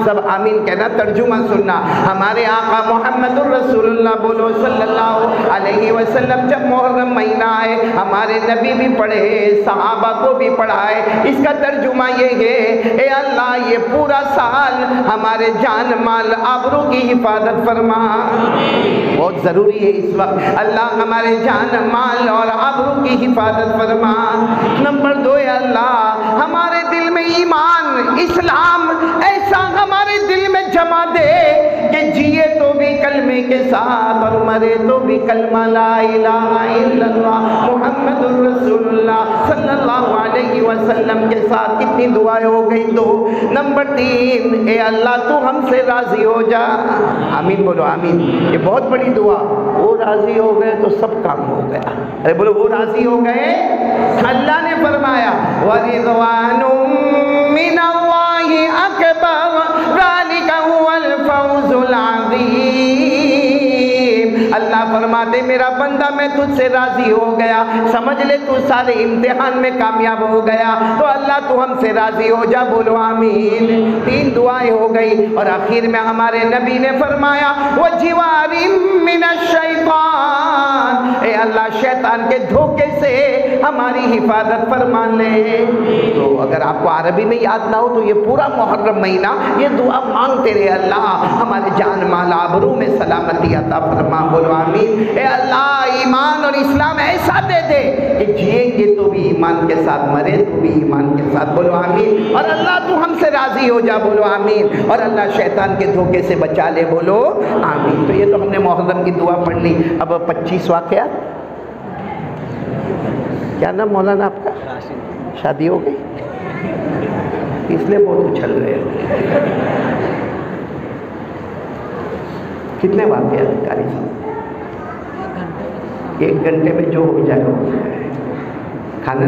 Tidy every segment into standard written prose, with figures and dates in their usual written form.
सब आमीन कहना, तर्जुमा सुनना। हमारे आका मोहम्मदुर रसूलुल्लाह बोलो सल्लल्लाहु अलैहि वसल्लम, जब मुहर्रम महीना आए हमारे नबी भी पढ़े, सहाबा को भी पढ़ाए। इसका तर्जुमा ये है, ए अल्लाह ये पूरा साल हमारे जान माल आबरू की हिफाजत फरमा। बहुत ज़रूरी है इस वक्त, अल्लाह हमारे जान माल और आबरू की हिफाजत फरमा। नंबर 2, अल्लाह हमारे दिल में ईमान इस्लाम ऐसा हमारे दिल में जमा दे कि जिए तो भी कलमे के साथ और मरे तो भी कलमा ला इलाहा इल्लल्लाह मुहम्मदुर रसूलुल्लाह सल्लल्लाहु अलैहि वसल्लम के साथ। कितनी दुआएं हो गई? 2। नंबर 3, ए अल्लाह तू हमसे राजी हो जा। आमीन बोलो आमीन। ये बहुत बड़ी दुआ। वो राजी हो गए तो सब काम हो गया। अरे बोलो वो राजी हो गए। अल्लाह ने फरमाया वरिज़वानुम मिनल्लाहि अकबर ज़ालिका हुवल फौज़ुल अज़ीम। अल्लाह फरमाते मेरा बंदा मैं तुझसे राजी हो गया, समझ ले तू सारे इम्तिहान में कामयाब हो गया, तो अल्लाह तू हमसे राजी हो जा। बोलो आमीन। 3 दुआएं हो गई और आखिर में हमारे नबी ने फरमाया वो जिवारिम मिनश शैतान, ए अल्लाह शैतान के धोखे से हमारी हिफाजत फरमा ले। तो अगर आपको अरबी में याद ना हो तो ये पूरा मुहर्रम महीना ये दुआ मांगते रहे, अल्लाह हमारे जान माल आबरू में सलामती अता फरमा। बोलो आमीन। ए अल्लाह ईमान और इस्लाम ऐसा दे दे कि जिएंगे तो भी ईमान के साथ, मरे तो भी ईमान के साथ। बोलो आमीन। और अल्लाह तू हमसे राजी हो जा। बोलो आमीन। और अल्लाह शैतान के धोखे से बचा ले। बोलो आमीन। तो ये तो हमने मुहर्रम की दुआ पढ़ ली। अब 25 वाक़यात। क्या नाम मौलाना आपका? शादी हो गई इसलिए बहुत उछल रहे हो। कितने वाक़यात कारी साहब? 1 घंटे में जो हो जाए हो जाए। खाना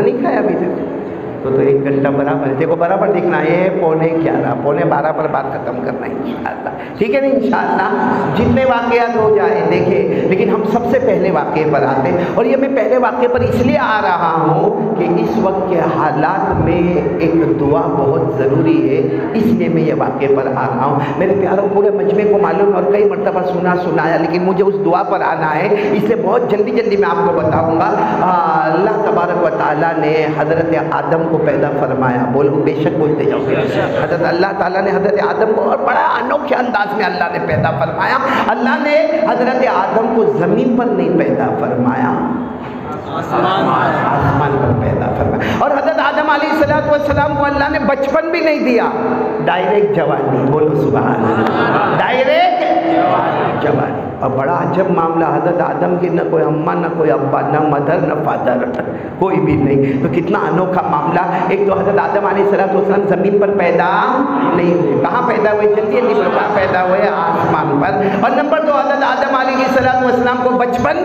नहीं खाया अभी तक? तो 1 घंटा बराबर है। देखो बराबर दिखना है 11:15 11:12 पर बात खत्म करना है इंशाअल्लाह। ठीक है ना? इंशाअल्लाह जितने वाक़यात हो जाए देखें, लेकिन हम सबसे पहले वाक़े पर आते हैं। और ये मैं पहले वाक़े पर इसलिए आ रहा हूँ कि इस वक्त के हालात में एक दुआ बहुत ज़रूरी है, इसलिए मैं ये वाक़े पर आ रहा हूँ। मेरे प्यारों पूरे मजमे को मालूम और कई मरतबा सुनाया, लेकिन मुझे उस दुआ पर आना है, इसलिए बहुत जल्दी मैं आपको बताऊँगा। अल्लाह तबारक व तआला ने हज़रत आदम को पैदा फरमाया। बोलो बेशक बोलते जाओ। हज़रत अल्लाह ताला ने हज़रत आदम को और बड़ा अनोखे अंदाज में अल्लाह ने पैदा फरमाया। अल्लाह ने हज़रत आदम को ज़मीन पर नहीं पैदा फरमाया, आसमान पर पैदा फरमाया। और हज़रत आदम अलैहिस्सलाम को अल्लाह ने बचपन भी नहीं दिया, डायरेक्ट जवानी। बोलो सुभान अल्लाह। डायरेक्ट जवानी। और बड़ा अजब मामला, हज़रत आदम की न कोई अम्मा न कोई अब्बा, न मदर न फादर, कोई भी नहीं। तो कितना अनोखा मामला। एक तो हज़रत आदम अलैहिस्सलाम ज़मीन पर पैदा नहीं हुए। कहाँ पैदा हुए? जल्दी जल्दी बोलो। कहाँ पैदा हुए? आसमान पर। और नंबर 2, हज़रत आदम अलैहिस्सलाम को बचपन,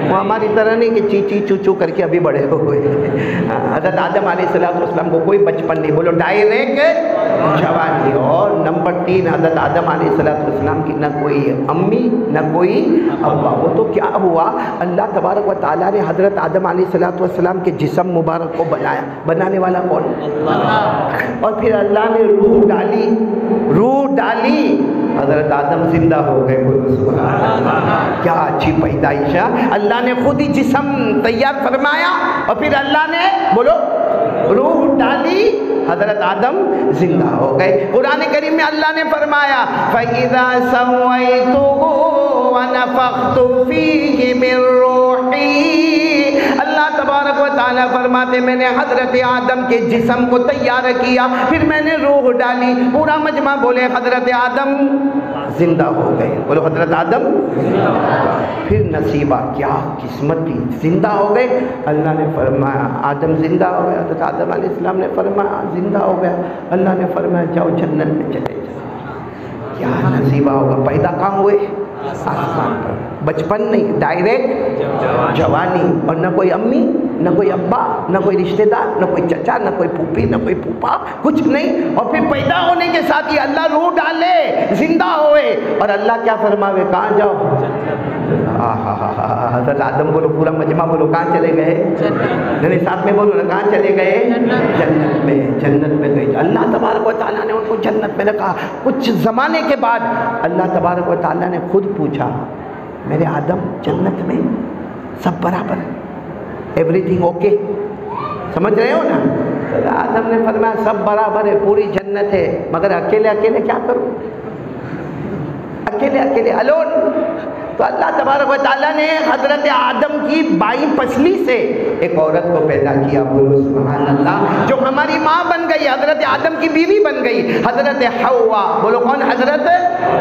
वो हमारी तरह नहीं कि चीची चूचू करके अभी बड़े हो गए। हज़रत आदम अलैहिस्सलाम को कोई बचपन नहीं। बोलो डायरेक्ट जवानी। और नंबर 3, हज़रत आदम अलैहिस्सलाम की न कोई अम्मी न कोई अब्बा। वो तो क्या हुआ, अल्लाह तबारक व तआला ने हज़रत आदम अलैहिस्सलाम के जिस्म मुबारक को बनाया। बनाने वाला कौन? अल्लाह। और फिर अल्लाह ने रूह डाली, हज़रत आदम जिंदा हो गए। बोलो सुभान अल्लाह। क्या अच्छी पैदाइश है। अल्लाह ने खुद ही जिस्म तैयार फरमाया और फिर अल्लाह ने बोलो रूह डाली, हज़रत आदम जिंदा हो गए। कुरान करीम में अल्लाह ने फरमाया फ़इज़ा सव्वैतुहु व नफ़ख़्तु फ़ीहि मिन रूही। अल्लाह तबारक व तआला फरमाते मैंने हज़रत आदम के जिस्म को तैयार किया, फिर मैंने रूह डाली। पूरा मजमा बोले हज़रत आदम जिंदा हो गए। बोलो हज़रत आदम। फिर नसीबा क्या किस्मत थी, जिंदा हो गए। अल्लाह ने फरमाया आदम जिंदा हो गया। हज़रत आदम अलैहिस्सलाम ने फरमाया जिंदा हो गया। अल्लाह ने फरमाया जाओ जन्नत में चले जाओ। क्या नसीबा होगा। पैदा कहाँ हुए? आसमान पर। बचपन नहीं, डायरेक्ट जवानी। और न कोई अम्मी न कोई अब्बा न कोई रिश्तेदार न कोई चचा न कोई फूफी न कोई फूफा, कुछ नहीं। और फिर पैदा होने के साथ ही अल्लाह रूह डाले, जिंदा होए और अल्लाह क्या फरमावे? कहाँ जाओ? हज़रत आदम बोलो, पूरा मजमा बोलो, कहाँ चले गए? नहीं, साथ में बोलो ना, कहाँ चले गए? जन्नत में। जन्नत में गए। अल्लाह तबारक व तआला ने उनको जन्नत में रखा। कुछ ज़माने के बाद अल्लाह तबारक व तआला ने खुद पूछा, मेरे आदम जन्नत में सब बराबर है, एवरीथिंग ओके? समझ रहे हो ना? तो आदम ने फरमाया सब बराबर है, पूरी जन्नत है, मगर अकेले अकेले क्या करूं? अकेले अकेले अलोन। तो अल्लाह तबारक व तआला ने हज़रत आदम की बाई पसली से एक औरत को पैदा किया, बोलो सुभान अल्लाह, जो हमारी माँ बन गई, हज़रत आदम की बीवी बन गई, हज़रत हव्वा। बोलो कौन? हज़रत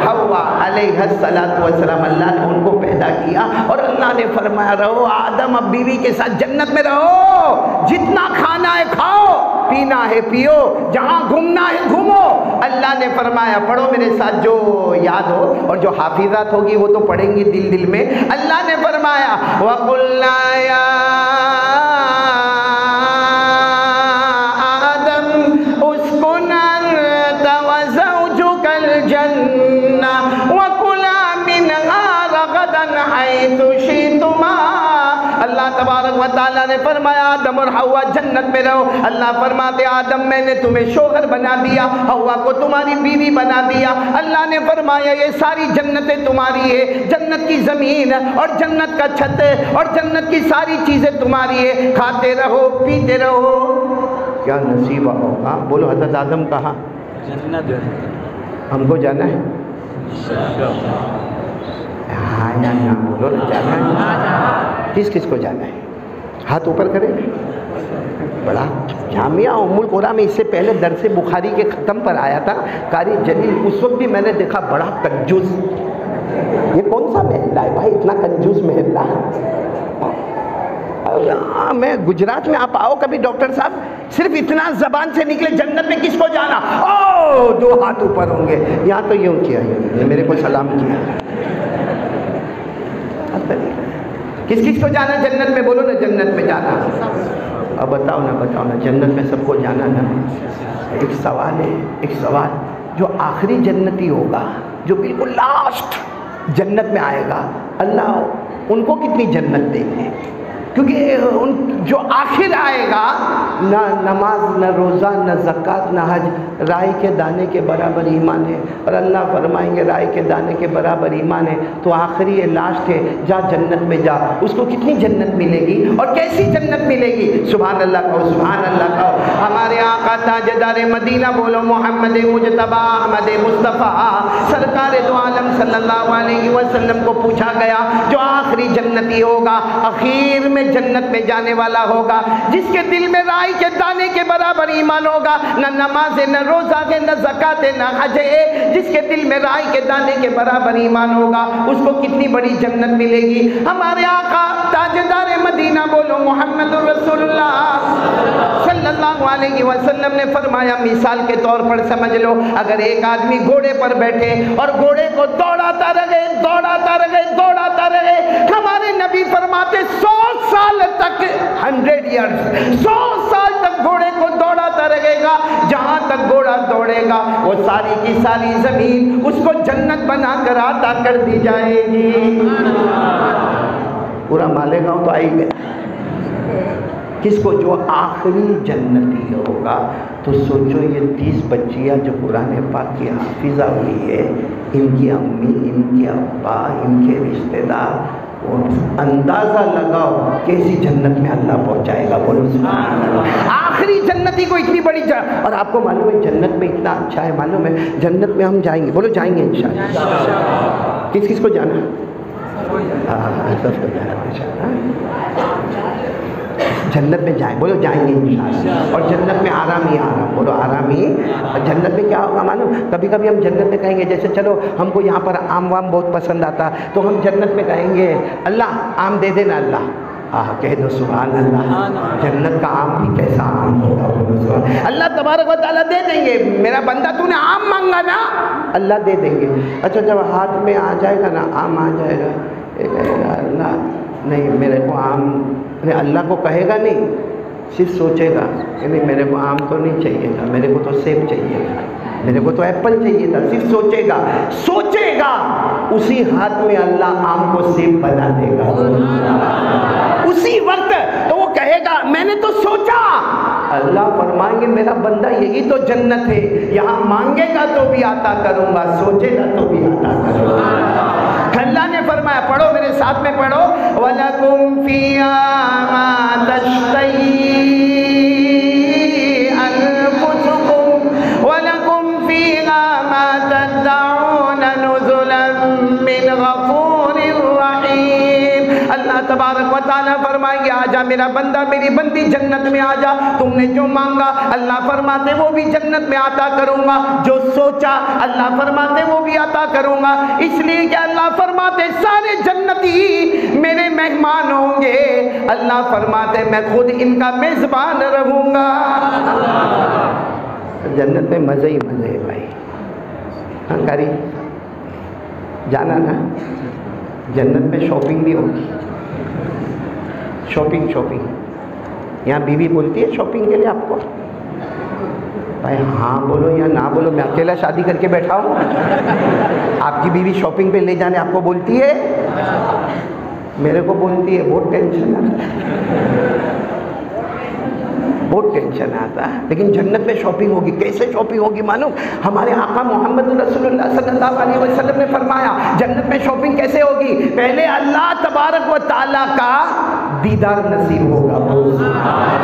हव्वा अलैहिस्सलातु वस्सलाम। अल्लाह ने उनको पैदा किया और अल्लाह ने फरमाया, रहो आदम अब बीवी के साथ जन्नत में रहो, जितना खाना है खाओ, पीना है पियो, जहाँ घूमना है घूमो। अल्लाह ने फरमाया पढ़ो मेरे साथ, जो याद हो, और जो हाफिजात होगी वो तो पढ़ेंगे दिल दिल में। अल्लाह ने फरमाया वकुल्ना या आदम उस्कुन अंता व ज़ौजुकल जन्ना वकुला मिनहा रगदन हैसु शि'तुमा। अल्लाह तबारक व तआला ने फरमाया आदम और हव्वा जन्नत में रहो। अल्लाह फरमाते आदम मैंने तुम्हें शोहर बना दिया, हव्वा को तुम्हारी बीवी बना दिया। अल्लाह ने फरमाया ये सारी जन्नतें तुम्हारी है, जन्नत की ज़मीन और जन्नत का छत और जन्नत की सारी चीज़ें तुम्हारी है, खाते रहो पीते रहो। क्या नसीब होगा? बोलो हज़रत आदम कहाँ? जन्नत। हमको जाना है? हाँ या ना बोलो ना, जाना है? किस किस को जाना है? हाथ ऊपर करें। बड़ा जामिया उम्मुल कुरा में इससे पहले दरसे बुखारी के ख़त्म पर आया था कारी जलील, उस वक्त भी मैंने देखा बड़ा कंजूस। ये कौन सा महल्ला है भाई, इतना कंजूस महल्ला? मैं गुजरात में आप आओ कभी डॉक्टर साहब, सिर्फ इतना जबान से निकले जन्नत में किसको जाना, ओ दो हाथ ऊपर होंगे। यहाँ तो यूँ किया, मेरे को सलाम किया। किस किस को जाना जन्नत में? बोलो ना जन्नत में जाना। अब बताओ ना जन्नत में सबको जाना ना? एक सवाल है, एक सवाल, जो आखिरी जन्नती होगा, जो बिल्कुल लास्ट जन्नत में आएगा, अल्लाह उनको कितनी जन्नत देंगे? क्योंकि उन जो आखिर आएगा, ना नमाज न रोज़ा न ज़कात न हज, राई के दाने के बराबर ईमान है। और अल्लाह फरमाएंगे राई के दाने के बराबर ईमान है तो आखिरी है, लास्ट है, जा जन्नत में जा। उसको कितनी जन्नत मिलेगी और कैसी जन्नत मिलेगी? सुभान अल्लाह कहो, सुभान अल्लाह कहो। हमारे आका ताजदार मदीना बोलो मोहम्मद मुजतबा अहमद मुस्तफ़ा सरकार दो आलम सल्लल्लाहु अलैहि वसल्लम को पूछा गया, जो आखिरी जन्नती होगा, आखिर में जन्नत में जाने वाला होगा, जिसके दिल में राई के दाने के बराबर ईमान होगा, न नमाज न रोज़ा के न ज़कात न हज, जिसके दिल में राई के दाने के बराबर ईमान होगा, उसको कितनी बड़ी जन्नत मिलेगी। हमारे आका ताजदार मदीना बोलो मोहम्मदुर रसूलुल्लाह सल्लल्लाहु अलैहि वसल्लम ने फरमाया, मिसाल के तौर पर समझ लो, अगर एक आदमी घोड़े पर बैठे और घोड़े को दौड़ाता रहे, हमारे नबी फरमाते 100 साल तक, 100 ईयर्स, 100 साल तक घोड़े को दौड़ाता रहेगा। जहां तक घोड़ा दौड़ेगा वो सारी की सारी जमीन उसको जन्नत बनाकर अता कर दी जाएगी। पूरा मालेगांव तो आई गया। किसको? जो आखिरी जन्नती होगा। तो सोचो ये 30 बच्चियाँ जो कुरान पाक की हाफिज़ा हुई है, इनकी अम्मी, इनके अब्बा, इनके रिश्तेदार, अंदाज़ा लगाओ कैसी जन्नत में अल्लाह पहुँचाएगा। बोलो सुभान अल्लाह। आखिरी जन्नती को इतनी बड़ी और आपको मालूम है जन्नत में इतना अच्छा है, मालूम है जन्नत में हम जाएंगे, बोलो जाएंगे इंशाअल्लाह। किस किस को जाना? सबको जाना इंशाअल्लाह। जन्नत में जाए, बोलो जाएंगे इंशाअल्लाह। और जन्नत में आराम ही आराम, बोलो आराम ही। जन्नत में क्या होगा मालूम? कभी कभी हम जन्नत में कहेंगे, जैसे चलो हमको यहाँ पर आम वाम बहुत पसंद आता, तो हम जन्नत में कहेंगे अल्लाह आम दे देना अल्लाह। कह दो सुभान अल्लाह। जन्नत का आम भी कैसा आम होगा, बोलो सुभान अल्लाह। तबारक व तआला दे देंगे, मेरा बंदा तूने आम मांगा ना, अल्लाह दे देंगे। अच्छा जब हाथ में आ जाएगा ना, आम आ जाएगा, अल्लाह नहीं मेरे को आम, अल्लाह को कहेगा नहीं, सिर्फ सोचेगा कि नहीं मेरे को आम तो नहीं चाहिएगा, मेरे को तो सेब चाहिएगा। मेरे को तो एप्पल चाहिए था, सिर्फ सोचेगा, सोचेगा, उसी हाथ में अल्लाह आम को सेब बना देगा उसी वक्त। तो वो कहेगा मैंने तो सोचा। अल्लाह फरमाएंगे मेरा बंदा यही तो जन्नत है, यहाँ मांगेगा तो भी आता करूंगा, सोचेगा तो भी आता करूंगा। अल्लाह ने फरमाया, पढ़ो मेरे साथ में पढ़ो, वलकुम फिया मा तश्तही अनफुसुकुम वलकुम फिया मा तदउन नुज़ुलन मिन गफूरिर रहीम। अल्लाह तबारक व तआला फरमाएंगे आजा मेरा बंदा मेरी बंदी जन्नत में आजा, तुमने जो मांगा अल्लाह फरमाते वो भी जन्नत में आता करूंगा, जो सोचा अल्लाह फरमाते वो भी आता करूंगा। इसलिए कि अल्लाह फरमाते सारे जन्नती मेरे मेहमान होंगे, अल्लाह फरमाते मैं खुद इनका मेजबान रहूंगा। जन्नत में मजे ही मजे है भाई। हंगारी जाना ना, जन्नत में शॉपिंग भी होगी, शॉपिंग शॉपिंग। यहाँ बीवी बोलती है शॉपिंग के लिए आपको, भाई हाँ बोलो या ना बोलो, मैं अकेला शादी करके बैठा हूँ। आपकी बीवी शॉपिंग पे ले जाने आपको बोलती है? मेरे को बोलती है, बहुत टेंशन आता है, बहुत टेंशन आता है। लेकिन जन्नत में शॉपिंग होगी। कैसे शॉपिंग होगी मालूम? हमारे आका मोहम्मद रसूलुल्लाह सल्लल्लाहु अलैहि वसल्लम ने फरमाया जन्नत में शॉपिंग कैसे होगी? पहले अल्लाह तबारक व ताला का दीदार नसीब होगा,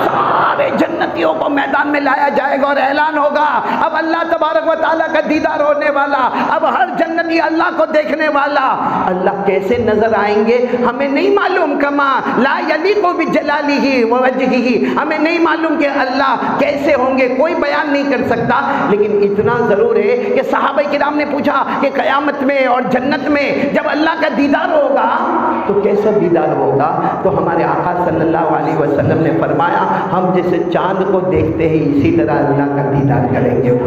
सारे जन्नतियों को मैदान में लाया जाएगा और ऐलान होगा अब अल्लाह तबारक व ताला का दीदार होने वाला, अब हर जन्नती अल्लाह को देखने वाला। अल्लाह कैसे नजर आएंगे हमें नहीं मालूम, कमा ला यलीक़ु बिजलालिही व वजहिही, हमें नहीं मालूम कि अल्लाह कैसे होंगे, कोई बयान नहीं कर सकता। लेकिन इतना जरूर है कि सहाबा किराम ने पूछा कि क़यामत में और जन्नत में जब अल्लाह का दीदार होगा तो कैसा दीदार होगा? तो हमारे आका सल्लल्लाहु अलैहि वसल्लम ने फरमाया हम जैसे चांद को देखते हैं इसी तरह अल्लाह का दीदार करेंगे। तो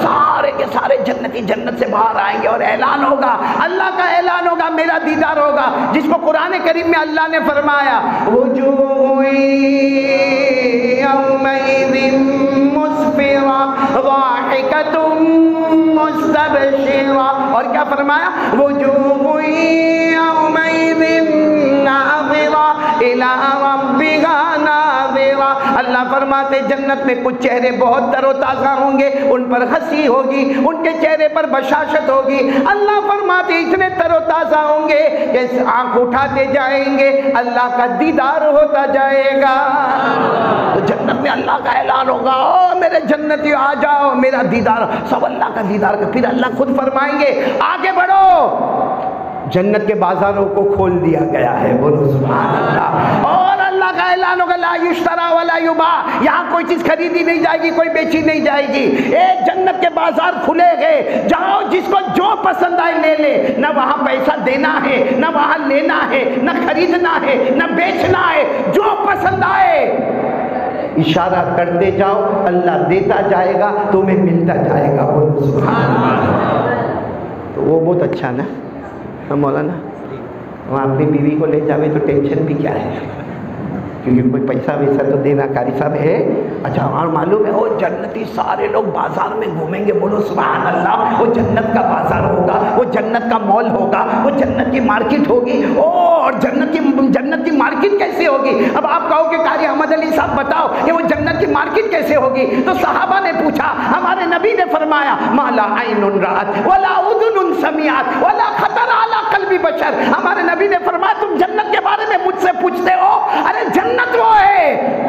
सारे के सारे जन्नती जन्नत से बाहर आएंगे और ऐलान होगा, अल्लाह का ऐलान होगा, मेरा दीदार होगा, जिसको कुरान करीम में अल्लाह ने फरमाया वजूह यौमइज़िन मुस्फिरा ज़ाहिकतुम मुस्तबशिरा। और क्या फरमाया? वजूह यौमइज़िन नाज़िरा इला रब्बिहा नाज़िरा। अल्लाह फरमाते जन्नत में कुछ चेहरे बहुत तरोताज़ा होंगे, उन पर हंसी होगी, उनके चेहरे पर बशाशत होगी। अल्लाह फरमाते इतने तरोताज़ा होंगे कि आंख उठाते जाएंगे, अल्लाह का दीदार होता जाएगा। तो जन्नत में अल्लाह का ऐलान होगा, ओ मेरे जन्नती आ जाओ, मेरा दीदार, सब अल्लाह का दीदार का। फिर अल्लाह खुद फरमाएंगे आगे बढ़ो, जन्नत के बाजारों को खोल दिया गया है, बोलो सुभान अल्लाह। और अल्लाह का ऐलान होगा ला युश्तरा वला युबा, यहाँ कोई चीज खरीदी नहीं जाएगी, कोई बेची नहीं जाएगी। एक जन्नत के बाजार खुले गए, जाओ जिसको जो पसंद आए ले ले, न वहाँ पैसा देना है, न वहाँ लेना है, न खरीदना है, न बेचना है, जो पसंद आए इशारा करते जाओ, अल्लाह देता जाएगा, तुम्हें मिलता जाएगा, बोलो सुभान अल्लाह। तो वो बहुत अच्छा ना मौलाना, वहाँ अपनी बीवी को ले जावे तो टेंशन भी क्या है, क्योंकि कोई पैसा वैसा तो देना कारी साहब है। अच्छा और मालूम है वो जन्नती सारे लोग बाजार में घूमेंगे, बोलो सुभान अल्लाह। वो जन्नत का बाजार होगा, वो जन्नत का मॉल होगा, वो जन्नत की मार्केट होगी। और जन्नत की मार्केट कैसे होगी? अब आप कहोगे कारी अहमद अली साहब बताओ कि वो जन्नत की मार्केट कैसे होगी? तो सहाबा ने पूछा, हमारे नबी ने फरमाया माला ऐनुन रात वला उज़ुनुन समिअत वला खतर अला क़ल्बि बशर। हमारे नबी ने फरमाया तुम जन्नत के बारे में मुझसे पूछते हो, अरे जन्नत वो है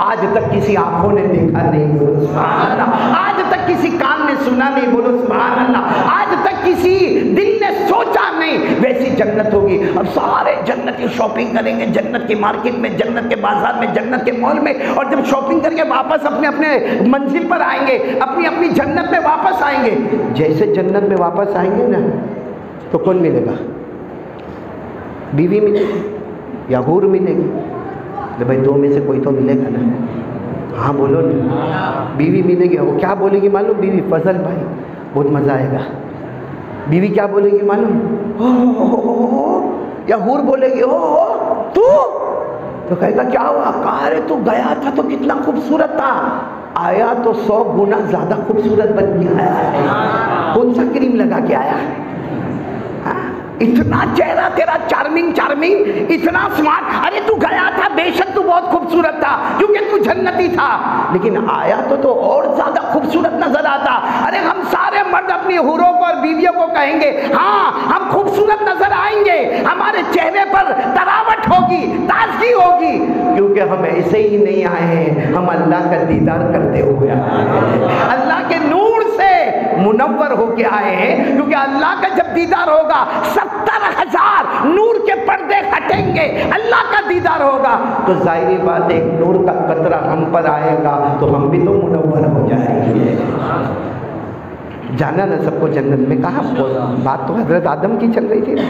आज तक किसी आंखों ने देखा नहीं, बोलो सुभान अल्लाह। आज तक किसी कान ने सुना नहीं, बोलो सुभान अल्लाह। आज तक किसी दिल ने सोचा नहीं, वैसी जन्नत होगी। अब सारे जन्नती शॉपिंग करेंगे जन्नत की मार्केट में, जन्नत के बाजार में, जन्नत के मॉल में। और जब शॉपिंग करके वापस अपने अपने मंजिल पर आएंगे, अपनी अपनी जन्नत में वापस आएंगे, जैसे जन्नत में वापस आएंगे ना तो कौन मिलेगा? बीवी मिलेगी या हूर मिलेगी? तो भाई दो में से कोई तो मिलेगा ना। हाँ बोलो ना, बीवी मिलेगी। वो क्या बोलेगी मालूम? बीवी फजल भाई बहुत मज़ा आएगा। बीवी क्या बोलेगी मालूम? हो या हूर बोलेगी हो तू? तो कहेगा क्या हुआ? कहा अरे तू गया था तो कितना खूबसूरत था, आया तो 100 गुना ज़्यादा खूबसूरत बन के आया है। कौन सा क्रीम लगा के आया? इतना चेहरा तेरा चार्मिंग, इतना स्मार्ट। अरे तू गया था, बेशक तू बहुत खूबसूरत था क्योंकि तू जन्नती था, लेकिन आया तो और ज्यादा खूबसूरत नजर आता। अरे हम सारे मर्द अपनी हुरों को और बीवियों को कहेंगे, हाँ हम खूबसूरत नजर आएंगे, हमारे चेहरे पर तरावट होगी, ताजगी होगी, क्योंकि हम ऐसे ही नहीं आए हैं, हम अल्लाह का दीदार करते हुए आए हैं, अल्लाह के नूर से मुनव्वर होके आए हैं। क्योंकि अल्लाह का जब दीदार होगा 70,000 नूर के पर्दे हटेंगे, अल्लाह का दीदार होगा, तो जाहिर बात है एक नूर का कतरा हम पर आएगा तो हम भी तो मुनव्वर हो जाएंगे। जाना ना सबको जन्नत में। कहा बात तो हजरत आदम की चल रही थी ना,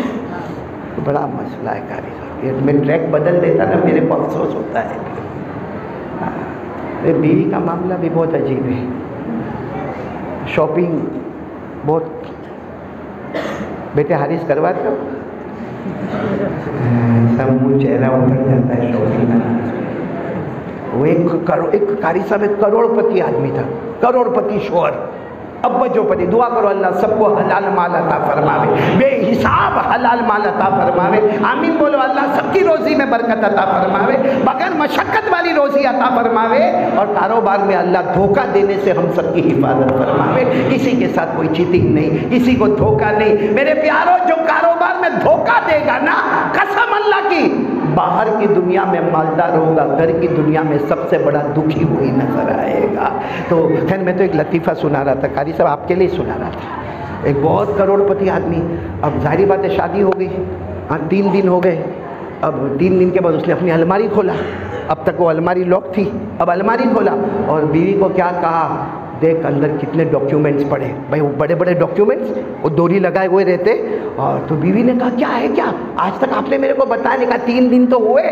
तो बड़ा मसला है कारी साहब। मैं ट्रैक बदल देता ना, मेरे को अफसोस होता है। मेरी बीवी का मामला भी बहुत अजीब है। शॉपिंग बहुत, बेटे हारिस करवाते हो? सब मुँह चेहरा उतर जाता है शॉपिंग में। वो एक कारी साहब एक करोड़पति आदमी था, करोड़पति शोहर, अब्बजोपति। दुआ करो अल्लाह सबको हलाल माल अता फरमावे, बेहिसाब हलाल माल अता फरमावे। आमीन बोलो। अल्लाह सबकी रोज़ी में बरकत अता फरमावे, बगैर मशक्क़त वाली रोज़ी अता फरमावे, और कारोबार में अल्लाह धोखा देने से हम सबकी हिफाजत फरमावे। किसी के साथ कोई चीटिंग नहीं, किसी को धोखा नहीं। मेरे प्यारों, जो कारोबार में धोखा देगा ना, कसम अल्लाह की, बाहर की दुनिया में मालदार होगा, घर की दुनिया में सबसे बड़ा दुखी वही नजर आएगा। तो खैर मैं तो एक लतीफ़ा सुना रहा था, कारी साहब आपके लिए सुना रहा था। एक बहुत करोड़पति आदमी, अब जाहिर बात है शादी हो गई, हाँ 3 दिन हो गए। अब 3 दिन के बाद उसने अपनी अलमारी खोला, अब तक वो अलमारी लॉक थी, अब अलमारी खोला और बीवी को क्या कहा, देख अंदर कितने डॉक्यूमेंट्स पड़े। भाई वो बड़े बड़े डॉक्यूमेंट्स, वो डोरी लगाए हुए रहते। और तो बीवी ने कहा क्या है, क्या आज तक आपने मेरे को बताया नहीं? कहा 3 दिन तो हुए,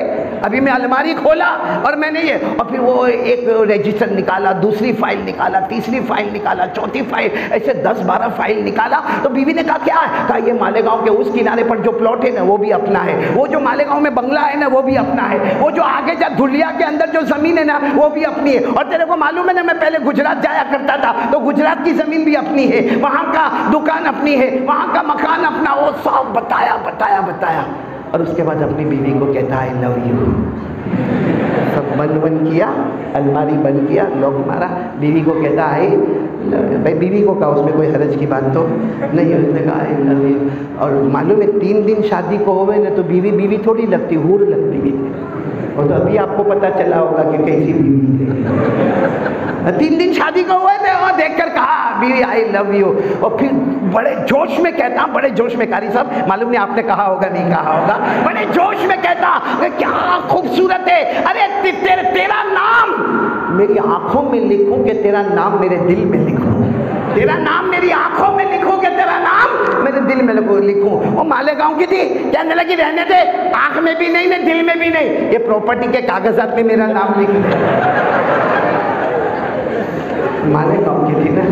अभी मैं अलमारी खोला और मैंने ये, और फिर वो एक रजिस्टर निकाला, दूसरी फाइल निकाला, तीसरी फाइल निकाला, चौथी फाइल, ऐसे 10-12 फाइल निकाला। तो बीवी ने कहा क्या है? कहा ये मालेगांव के उस किनारे पर जो प्लॉट है ना वो भी अपना है, वो जो मालेगांव में बंगला है ना वो भी अपना है, वो जो आगे जा धुलिया के अंदर जो जमीन है ना वो भी अपनी है। और तेरे को मालूम है ना, मैं पहले गुजरात जाया करता था, तो गुजरात की जमीन भी अपनी है, वहां का दुकान अपनी है, वहां का मकान अपना। वो सब बताया। और उसके बाद अपनी बीवी को कहता आई लव यू। सब बंद किया, अलमारी बंद किया, लॉक मारा, बीवी को कहता है भाई, बीवी को कहा, उसमें कोई हरज की बात तो नहीं। उसने कहा आई लव यू। और मालूम है 3 दिन शादी को हो गए ना, तो बीवी थोड़ी लगती, हूर लगती है। और तो अभी आपको पता चला होगा कि कैसी बीवी है। 3 दिन शादी को हुए थे और देखकर कहा बीवी आई लव यू। और फिर बड़े जोश में कहता, बड़े जोश में, कारी साहब मालूम नहीं आपने कहा होगा नहीं कहा होगा, बड़े जोश में कहता क्या खूबसूरत है, अरे तेरा नाम मेरी आंखों में लिखूं कि तेरा नाम मेरे दिल में लिखूं, तेरा नाम मेरी आंखों में लिखूं कि तेरा नाम मेरे दिल में लिखूं। वो मालेगांव की थी, कहने लगी रहने दे, आंख में भी नहीं, दिल में भी नहीं, ये प्रॉपर्टी के कागजात में मेरा नाम लिख दे। मालेगांव की थी ना।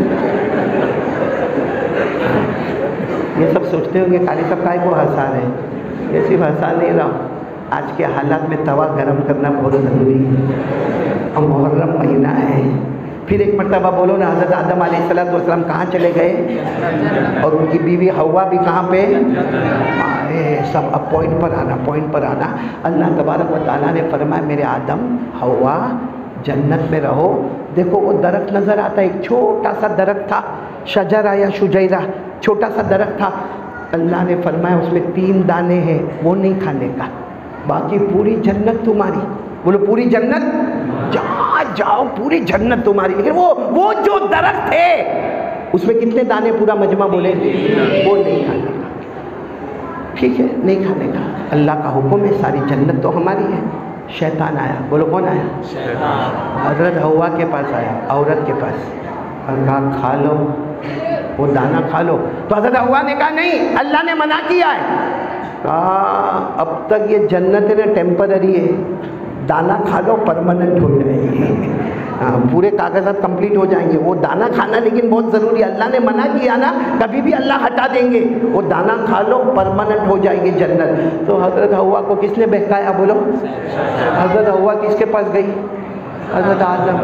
ये सब सोचते होंगे कारी साहब काय को हंसा रहे, ये सिर्फ हंसा नहीं रहा हूँ, आज के हालात में तवा गरम करना बहुत ज़रूरी है। और मुहर्रम महीना है, फिर एक मरतबा बोलो ना, हज़रत आदम अलैहिस्सलाम कहाँ चले गए और उनकी बीवी हवा भी कहाँ पे? सब अब पॉइंट पर आना। अल्लाह तबारक व तआला ने फरमाया मेरे आदम हवा जन्नत में रहो। देखो वो दरख्त नज़र आता है, एक छोटा सा दरख्त था, शजरा या शुजैरा, छोटा सा दरख्त था। अल्लाह ने फरमाया उसमें 3 दाने हैं, वो नहीं खाने का, बाकी पूरी जन्नत तुम्हारी। बोलो पूरी जन्नत, जहाँ जाओ पूरी जन्नत तुम्हारी। लेकिन वो जो दरख्त है उसमें कितने दाने, पूरा मजमा बोले, वो नहीं खाने का। ठीक है, नहीं खाने का, अल्लाह का हुक्म है, सारी जन्नत तो हमारी है। शैतान आया, बोलो कौन आया? शैतान। हजरत हवा के पास आया, औरत के पास, और कहा खा लो, वो दाना खा लो। तो हजरत हवा ने कहा नहीं, अल्लाह ने मना किया है। कहा अब तक ये जन्नत है ना टेम्पररी है, दाना खा लो परमानेंट हो जाएगी। हाँ, पूरे कागजात कंप्लीट हो जाएंगे। वो दाना खाना लेकिन बहुत ज़रूरी है, अल्लाह ने मना किया ना, कभी भी अल्लाह हटा देंगे। वो दाना खा लो परमानेंट हो जाएगी जन्नत। तो हज़रत हवा को किसने बहकाया? बोलो, हज़रत हवा किसके पास गई? हज़रत आदम।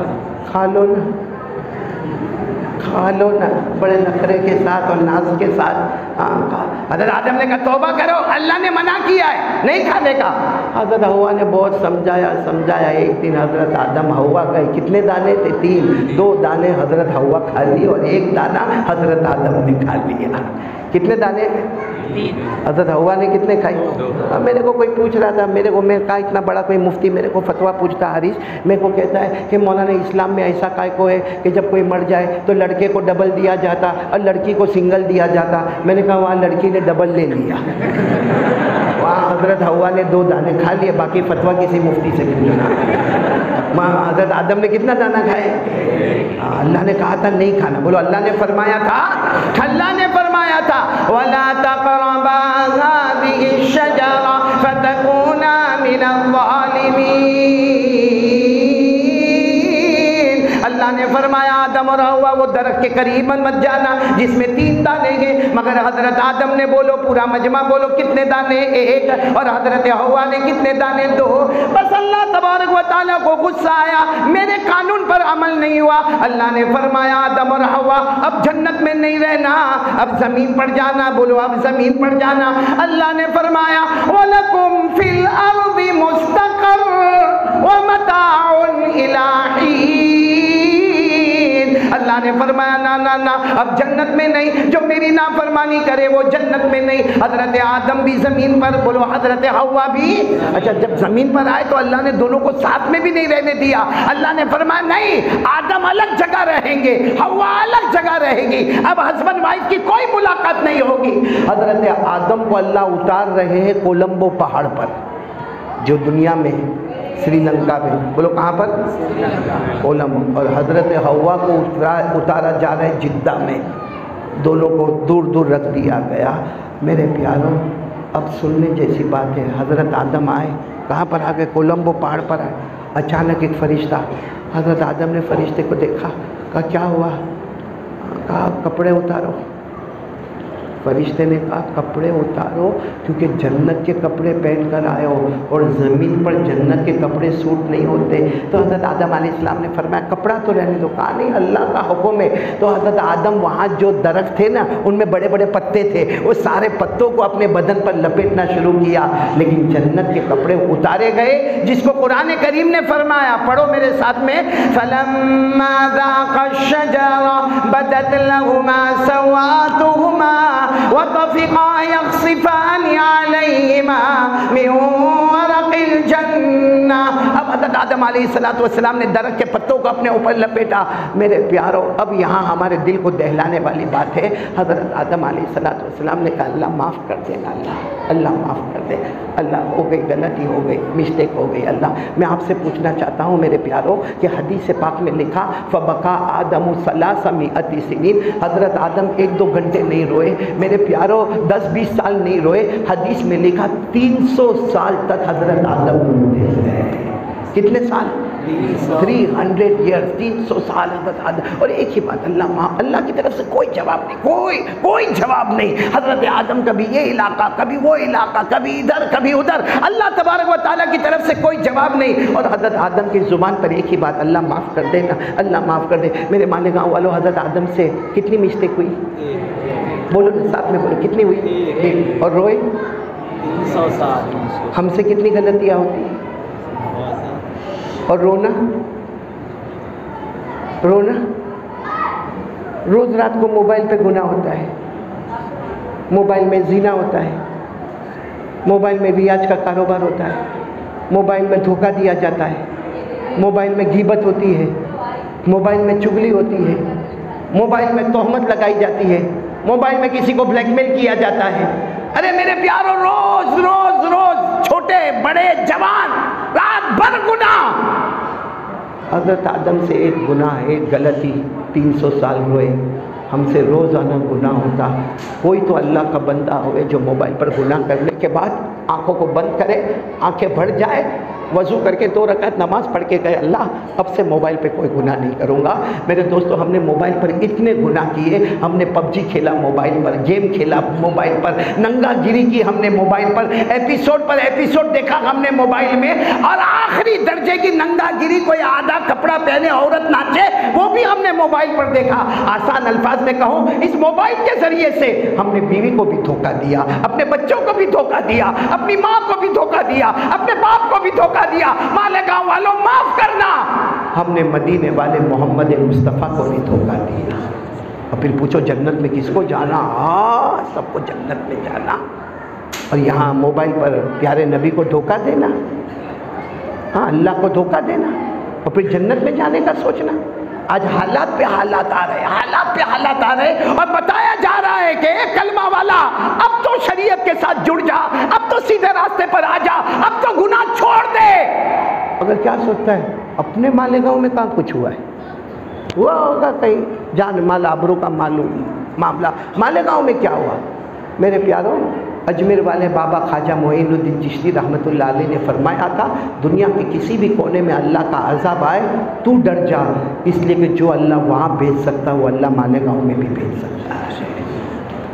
खा लो ना, खा लो ना, बड़े नखरे के साथ और नाज के साथ। हज़रत आदम ने कहा तौबा करो, अल्लाह ने मना किया है नहीं खाने का। हज़रत हव्वा ने बहुत समझाया। एक दिन हज़रत आदम हव्वा गए, कितने दाने थे? 3। 2 दाने हज़रत हव्वा खा लिए और 1 दाना हज़रत आदम ने खा लिया। कितने दाने? 3। हज़रत हव्वा ने कितने खाई? अब मेरे को कोई पूछ रहा था, मेरे को, मैं कहा इतना बड़ा कोई मुफ्ती मेरे को फतवा पूछता हारिस, मेरे को कहता है कि मौलाना इस्लाम में ऐसा काय को है कि जब कोई मर जाए तो लड़के को डबल दिया जाता और लड़की को सिंगल दिया जाता। मैंने कहा वहाँ लड़की ने डबल ले लिया, वहाँ हज़रत हव्वा ने 2 दाने खा लिए, बाकी फतवा किसी मुफ्ती से पूछना। वहाँ हज़रत आदम ने कितना दाना खाए? अल्लाह ने कहा था नहीं खाना। बोलो अल्लाह ने फरमाया था? अल्लाह ने फरमाया था वला तक़रबा हाज़िहि शजरा फतकूना मिनज़्ज़ालिमीन। अल्लाह ने फरमाया आदम और हव्वा वो दरख्त के करीब मत जाना जिसमें 3 दाने हैं। मगर हज़रत आदम ने, बोलो पूरा मजमा बोलो, कितने दाने? 1। और हज़रत हव्वा ने कितने दाने? 2। बस अल्लाह तबारक व तआला को गुस्सा आया, मेरे कानून पर अमल नहीं हुआ। अल्लाह ने फरमाया आदम और हव्वा अब जन्नत में नहीं रहना, अब ज़मीन पर जाना। बोलो अब ज़मीन पर जाना। अल्लाह ने फरमाया वलकुम फिल अर्दि मुस्तक़र व मताउन इला हीन। अल्लाह ने फरमाया ना ना ना, अब जन्नत में नहीं, जो मेरी नाफरमानी करे वो जन्नत में नहीं। हज़रत आदम भी ज़मीन पर, बोलो हज़रत हव्वा भी। अच्छा, जब ज़मीन पर आए तो अल्लाह ने दोनों को साथ में भी नहीं रहने दिया। अल्लाह ने फरमाया नहीं, आदम अलग जगह रहेंगे, हव्वा अलग जगह रहेगी, अब हस्बैंड वाइफ की कोई मुलाकात नहीं होगी। हज़रत आदम को अल्लाह उतार रहे हैं कोलंबो पहाड़ पर, जो दुनिया में है, श्रीलंका में। बोलो कहाँ पर? कोलंबो। और हज़रत हव्वा को उतारा जा रहा है जिद्दा में, दोनों को दूर दूर रख दिया गया। मेरे प्यारों, अब सुनने जैसी बात है, हज़रत आदम आए, कहाँ पर आ गए? कोलंबो पहाड़ पर आए। अचानक एक फ़रिश्ता, हज़रत आदम ने फ़रिश्ते को देखा, कहा क्या हुआ? कहा कपड़े उतारो। फरिश्ते ने कहा कपड़े उतारो, क्योंकि जन्नत के कपड़े पहन कर आए हो और ज़मीन पर जन्नत के कपड़े सूट नहीं होते। तो हज़रत आदम अलैहिस्सलाम ने फरमाया कपड़ा तो रहने दो। कहा नहीं, अल्लाह का हुक्म है। तो हज़रत आदम वहाँ जो दरख्त थे ना, उनमें बड़े बड़े पत्ते थे, वो सारे पत्तों को अपने बदन पर लपेटना शुरू किया, लेकिन जन्नत के कपड़े उतारे गए, जिसको कुरान करीम ने फरमाया, पढ़ो मेरे साथ में, फलम्मा ज़ाक़ा शजरा बदत लहुमा सवातुहुमा वतफ़िक़ा यख़सिफ़ानि अलैहिमा मिन वरक़िल जन्ना। अब हज़रत आदम अलैहिस्सलाम ने दरख्त के पत्तों को अपने ऊपर लपेटा। मेरे प्यारों, अब यहाँ हमारे दिल को दहलाने वाली बात है। हज़रत आदम अलैहिस्सलाम ने कहा अल्लाह माफ़ कर देना, अल्लाह माफ़ कर दे, अल्लाह हो गई गलती, हो गई मिस्टेक, हो गई अल्लाह। मैं आपसे पूछना चाहता हूँ मेरे प्यारों कि हदीस पाक में लिखा फ़बका आदम सलासा मिअति सिनीन, हज़रत आदम 1-2 घंटे नहीं रोए मेरे प्यारों, 10-20 साल नहीं रोए। हदीस में लिखा 300 साल तक हज़रत आदम रोते रहे। कितने साल? 300 ईयर्स, 300 साल हज़रत आदम। और एक ही बात, अल्लाह की तरफ से कोई जवाब नहीं, कोई जवाब नहीं। हज़रत आदम कभी ये इलाका, कभी वो इलाका, कभी इधर कभी उधर, अल्लाह तबारक व तआला की तरफ से कोई जवाब नहीं। और हज़रत आदम की ज़ुबान पर एक ही बात, अल्लाह माफ़ कर देना, अल्लाह माफ़ कर दे। मेरे मालिगाँव वालों, हज़रत आदम से कितनी मिस्टेक हुई? बोलो साथ में बोलो, कितनी हुई? 1। और रोए 300 साल। हमसे कितनी गलतियाँ होती? और रोना रोज़ रात को मोबाइल पे गुनाह होता है, मोबाइल में ज़िना होता है, मोबाइल में रियाज का कारोबार होता है, मोबाइल में धोखा दिया जाता है, मोबाइल में गीबत होती है, मोबाइल में चुगली होती है, मोबाइल में तोहमत लगाई जाती है, मोबाइल में किसी को ब्लैकमेल किया जाता है। अरे मेरे प्यारों, रोज रोज रोज छोटे बड़े जवान रात भर गुनाह। हज़रत आदम से एक गुनाह, एक गलती, 300 साल रोए। हमसे रोज़ाना गुनाह होता। कोई तो अल्लाह का बंदा होवे जो मोबाइल पर गुनाह करने के बाद आँखों को बंद करे, आँखें भर जाए, वज़ू करके 2 रकात नमाज़ पढ़ के गए, अल्लाह अब से मोबाइल पे कोई गुनाह नहीं करूँगा। मेरे दोस्तों, हमने मोबाइल पर इतने गुनाह किए, हमने पबजी खेला मोबाइल पर, गेम खेला मोबाइल पर, नंगागिरी की हमने मोबाइल पर एपिसोड देखा हमने मोबाइल में, और आखिरी दर्जे की नंगागिरी, कोई आधा कपड़ा पहने औरत नाचे, वो भी हमने मोबाइल पर देखा। आसान अल्फाज में कहूँ, इस मोबाइल के ज़रिए से हमने बीवी को भी धोखा दिया, अपने बच्चों को भी धोखा दिया, अपनी माँ को भी धोखा दिया, अपने बाप को भी धोखा दिया। मालेगांव वालों माफ करना, हमने मदीने वाले मोहम्मद मुस्तफ़ा को भी धोखा दिया। और फिर पूछो जन्नत में किसको जाना? हाँ, सबको जन्नत में जाना, और यहाँ मोबाइल पर प्यारे नबी को धोखा देना, हाँ, अल्लाह को धोखा देना, और फिर जन्नत में जाने का सोचना। आज हालात पे हालात आ रहे, हालात पे हालात आ रहे, और बताया जा रहा है कि कलमा वाला अब तो शरीयत के साथ जुड़ जा, अब तो सीधे रास्ते पर आ जा, अब तो गुनाह छोड़ दे। अगर क्या सोचता है, अपने मालेगांव में कहाँ कुछ हुआ है, हुआ होगा कहीं जान माल आबरू का मालूम मामला, मालेगांव में क्या हुआ? मेरे प्यारों, अजमेर वाले बाबा ख्वाजा मोइनुद्दीन चिश्ती रहमतुल्लाह अलैह ने फरमाया था, दुनिया के किसी भी कोने में अल्लाह का अज़ाब आए तू डर जा, इसलिए कि जो अल्लाह वहाँ भेज सकता है वो अल्लाह मालेगांव में भी भेज सकता है।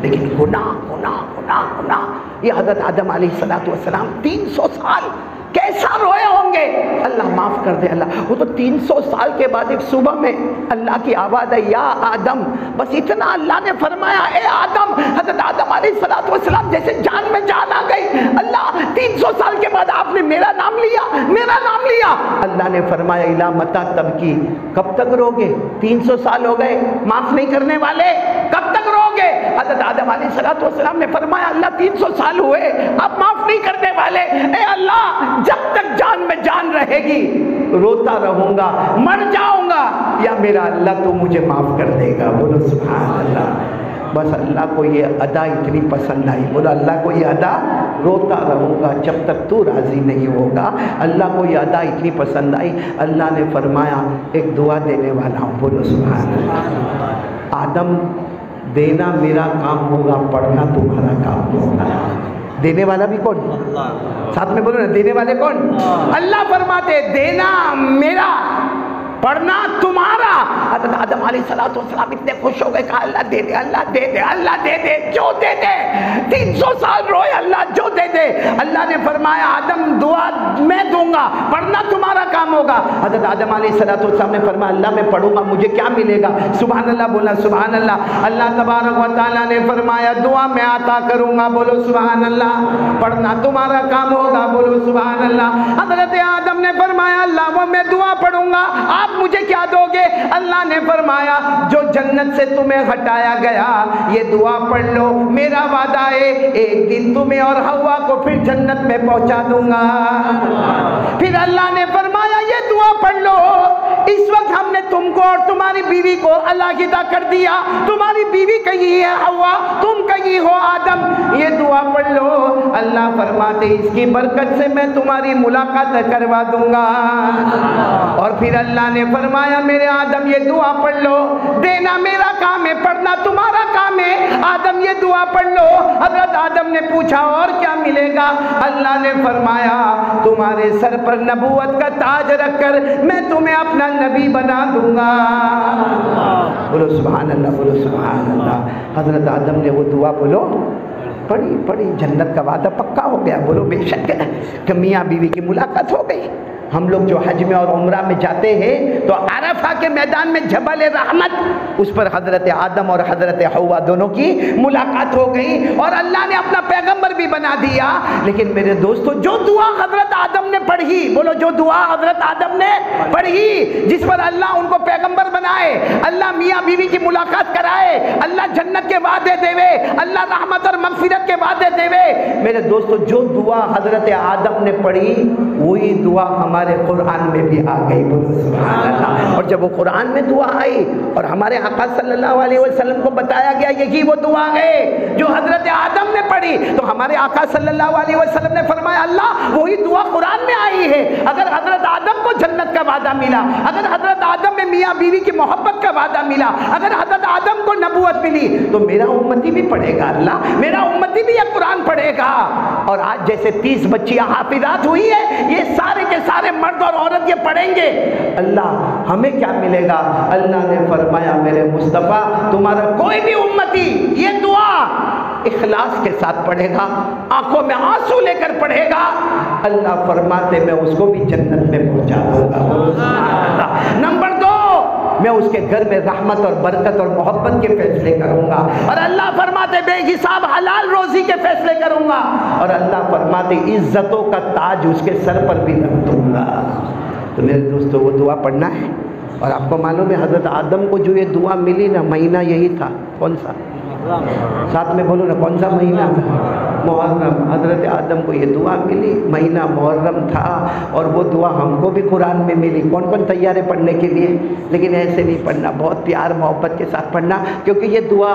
लेकिन गुनाह गुनाह गुनाह गुनाह, ये हज़रत आदम अलैहिस्सलाम 300 साल कैसा रोए होंगे। अल्लाह माफ़ कर दे अल्लाह, वो तो 300 साल के बाद एक सुबह में अल्लाह की आवाज़ है, या आदम, बस इतना अल्लाह ने फरमाया, ए आदम। हज़रत आदम अलैहिस्सलाम जैसे जान में जान आ गई, अल्लाह 300 साल के बाद आपने मेरा नाम लिया, मेरा नाम लिया। अल्लाह ने फरमाया, इला मता तबकी, कब तक रोगे? 300 साल हो गए, माफ़ नहीं करने वाले, कब तक रोगे? हज़रत आदम अलैहिस्सलाम ने फरमाया, अल्लाह 300 साल हुए, अब माफ़ नहीं करने वाले। ए अल्लाह, जब तक जान में जान रहेगी रोता रहूंगा, मर जाऊंगा, या मेरा अल्लाह तो मुझे माफ कर देगा। बोलो सुभान अल्लाह। बस अल्लाह को ये अदा इतनी पसंद आई, बोलो अल्लाह को ये अदा, रोता रहूंगा जब तक तू राजी नहीं होगा। अल्लाह को ये अदा इतनी पसंद आई, अल्लाह ने फरमाया एक दुआ देने वाला हूँ। बोलो सुभान अल्लाह। आदम, देना मेरा काम होगा, पढ़ना तुम्हारा काम होगा। देने वाला भी कौन? साथ में बोलो ना, देने वाले कौन? अल्लाह फरमाते देना मेरा, पढ़ना तुम्हारा। हज़रत आदम अलैहिस्सलाम इतने खुश हो गए, कहा अल्लाह दे दे, अल्लाह दे दे, अल्लाह दे दे, जो दे दे। 300 साल रोए, अल्लाह जो दे दे। अल्लाह ने फरमाया, आदम दुआ मैं दूंगा, पढ़ना तुम्हारा काम होगा। हज़रत आदम अलैहिस्सलाम ने फरमाया, अल्लाह मैं पढ़ूंगा, मुझे क्या मिलेगा? सुभान अल्लाह बोला, सुभान अल्लाह। अल्लाह तबारक व तआला ने फरमाया, दुआ मैं अता करूंगा। बोलो सुभान अल्लाह। पढ़ना तुम्हारा काम होगा। बोलो सुभान अल्लाह। हज़रत आदम ने फरमाया, अल्लाह वो मैं दुआ पढ़ूंगा, आप मुझे क्या दोगे? अल्लाह ने फरमाया, जो जन्नत से तुम्हें हटाया गया, ये दुआ पढ़ लो, मेरा वादा है एक दिन तुम्हें और हवा को फिर जन्नत में पहुंचा दूंगा। फिर अल्लाह ने फरमाया, ये दुआ पढ़ लो, इस वक्त हमने तुमको और तुम्हारी बीवी को अलग-अलग कर दिया, तुम्हारी बीवी कहीं है हवा, तुम कहीं हो आदम, ये दुआ पढ़ लो। अल्लाह फरमाते, इसकी बरकत से मैं तुम्हारी मुलाकात करवा दूंगा। और फिर अल्लाह ने फरमाया, मेरे आदम ये दुआ पढ़ लो, देना मेरा काम है, पढ़ना तुम्हारा काम है। आदम ये दुआ पढ़ लो। हज़रत आदम ने पूछा, और क्या मिलेगा? अल्लाह ने फरमाया, तुम्हारे सर पर नबूवत का ताज रखकर मैं तुम्हें अपना नबी बना दूंगा। बोलो सुभान अल्लाह, बोलो सुभान अल्लाह। हज़रत आदम ने वो दुआ बोलो पढ़ी पढ़ी, जन्नत का वादा पक्का हो गया। बोलो बेशक कि मियाँ बीवी की मुलाकात हो गई। हम लोग जो हज में और उम्रा में जाते हैं तो अरफा के मैदान में जबल रहमत, उस पर हज़रत आदम और हज़रत हव्वा दोनों की मुलाकात हो गई और अल्लाह ने अपना पैगंबर भी बना दिया। लेकिन मेरे दोस्तों, जो दुआ हज़रत आदम ने पढ़ी, बोलो जो दुआ हज़रत आदम ने पढ़ी, जिस पर अल्लाह उनको पैगंबर बनाए, अल्लाह मियाँ बीवी की मुलाकात कराए, अल्लाह जन्नत के वादे देवे, अल्लाह रहमत और मगफिरत के वादे देवे। मेरे दोस्तों, जो दुआ हज़रत आदम ने पढ़ी वही दुआ हमारे कुरान में भी आ गई। बोलो सुभान अल्लाह। और जब वो कुरान में दुआ आई और हमारे आका सल्लल्लाहु अलैहि वसल्लम को बताया गया यही वो दुआ है जो हज़रत आदम ने पढ़ी, तो हमारे आका सल्लल्लाहु अलैहि वसल्लम ने फरमाया, अल्लाह वही दुआ कुरान में आई है। अगर हज़रत आदम को जन्नत का वादा मिला, अगर हज़रत आदम में मियाँ बीवी की मोहब्बत का वादा मिला, अगर हज़रत आदम को नबूवत उम्मत मिली तो मेरा उम्मती भी पढ़ेगा अल्लाह, मेरा उम्मती भी ये कुरान पढ़ेगा। और आज जैसे 30 बच्चियां हाफिजात हुई है, ये सारे के सारे मर्द और औरत ये पढ़ेंगे, अल्लाह हमें क्या मिलेगा? अल्लाह ने फरमाया मेरे मुस्तफ़ा तुम्हारा कोई भी उम्मती ये दुआ इखलास के साथ पढ़ेगा, आंखों में आंसू लेकर पढ़ेगा, अल्लाह फरमाते मैं उसको भी जन्नत में पहुंचा दूंगा। नंबर 2, मैं उसके घर में रहमत और बरकत और मोहब्बत के फैसले करूंगा। और अल्लाह फरमाते बेहिसाब हलाल रोजी के फैसले करूंगा। और अल्लाह फरमाते इज्जतों का ताज उसके सर पर भी रख दूंगा। तो मेरे दोस्तों वो दुआ पढ़ना है। और आपको मालूम है हज़रत आदम को जो ये दुआ मिली ना, महीना यही था, कौन सा? साथ में बोलो ना, कौन सा महीना था? मुहर्रम। हज़रत आदम को ये दुआ मिली, महीना मुहर्रम था। और वो दुआ हमको भी कुरान में मिली। कौन कौन तैयार है पढ़ने के लिए? लेकिन ऐसे नहीं पढ़ना, बहुत प्यार मोहब्बत के साथ पढ़ना, क्योंकि ये दुआ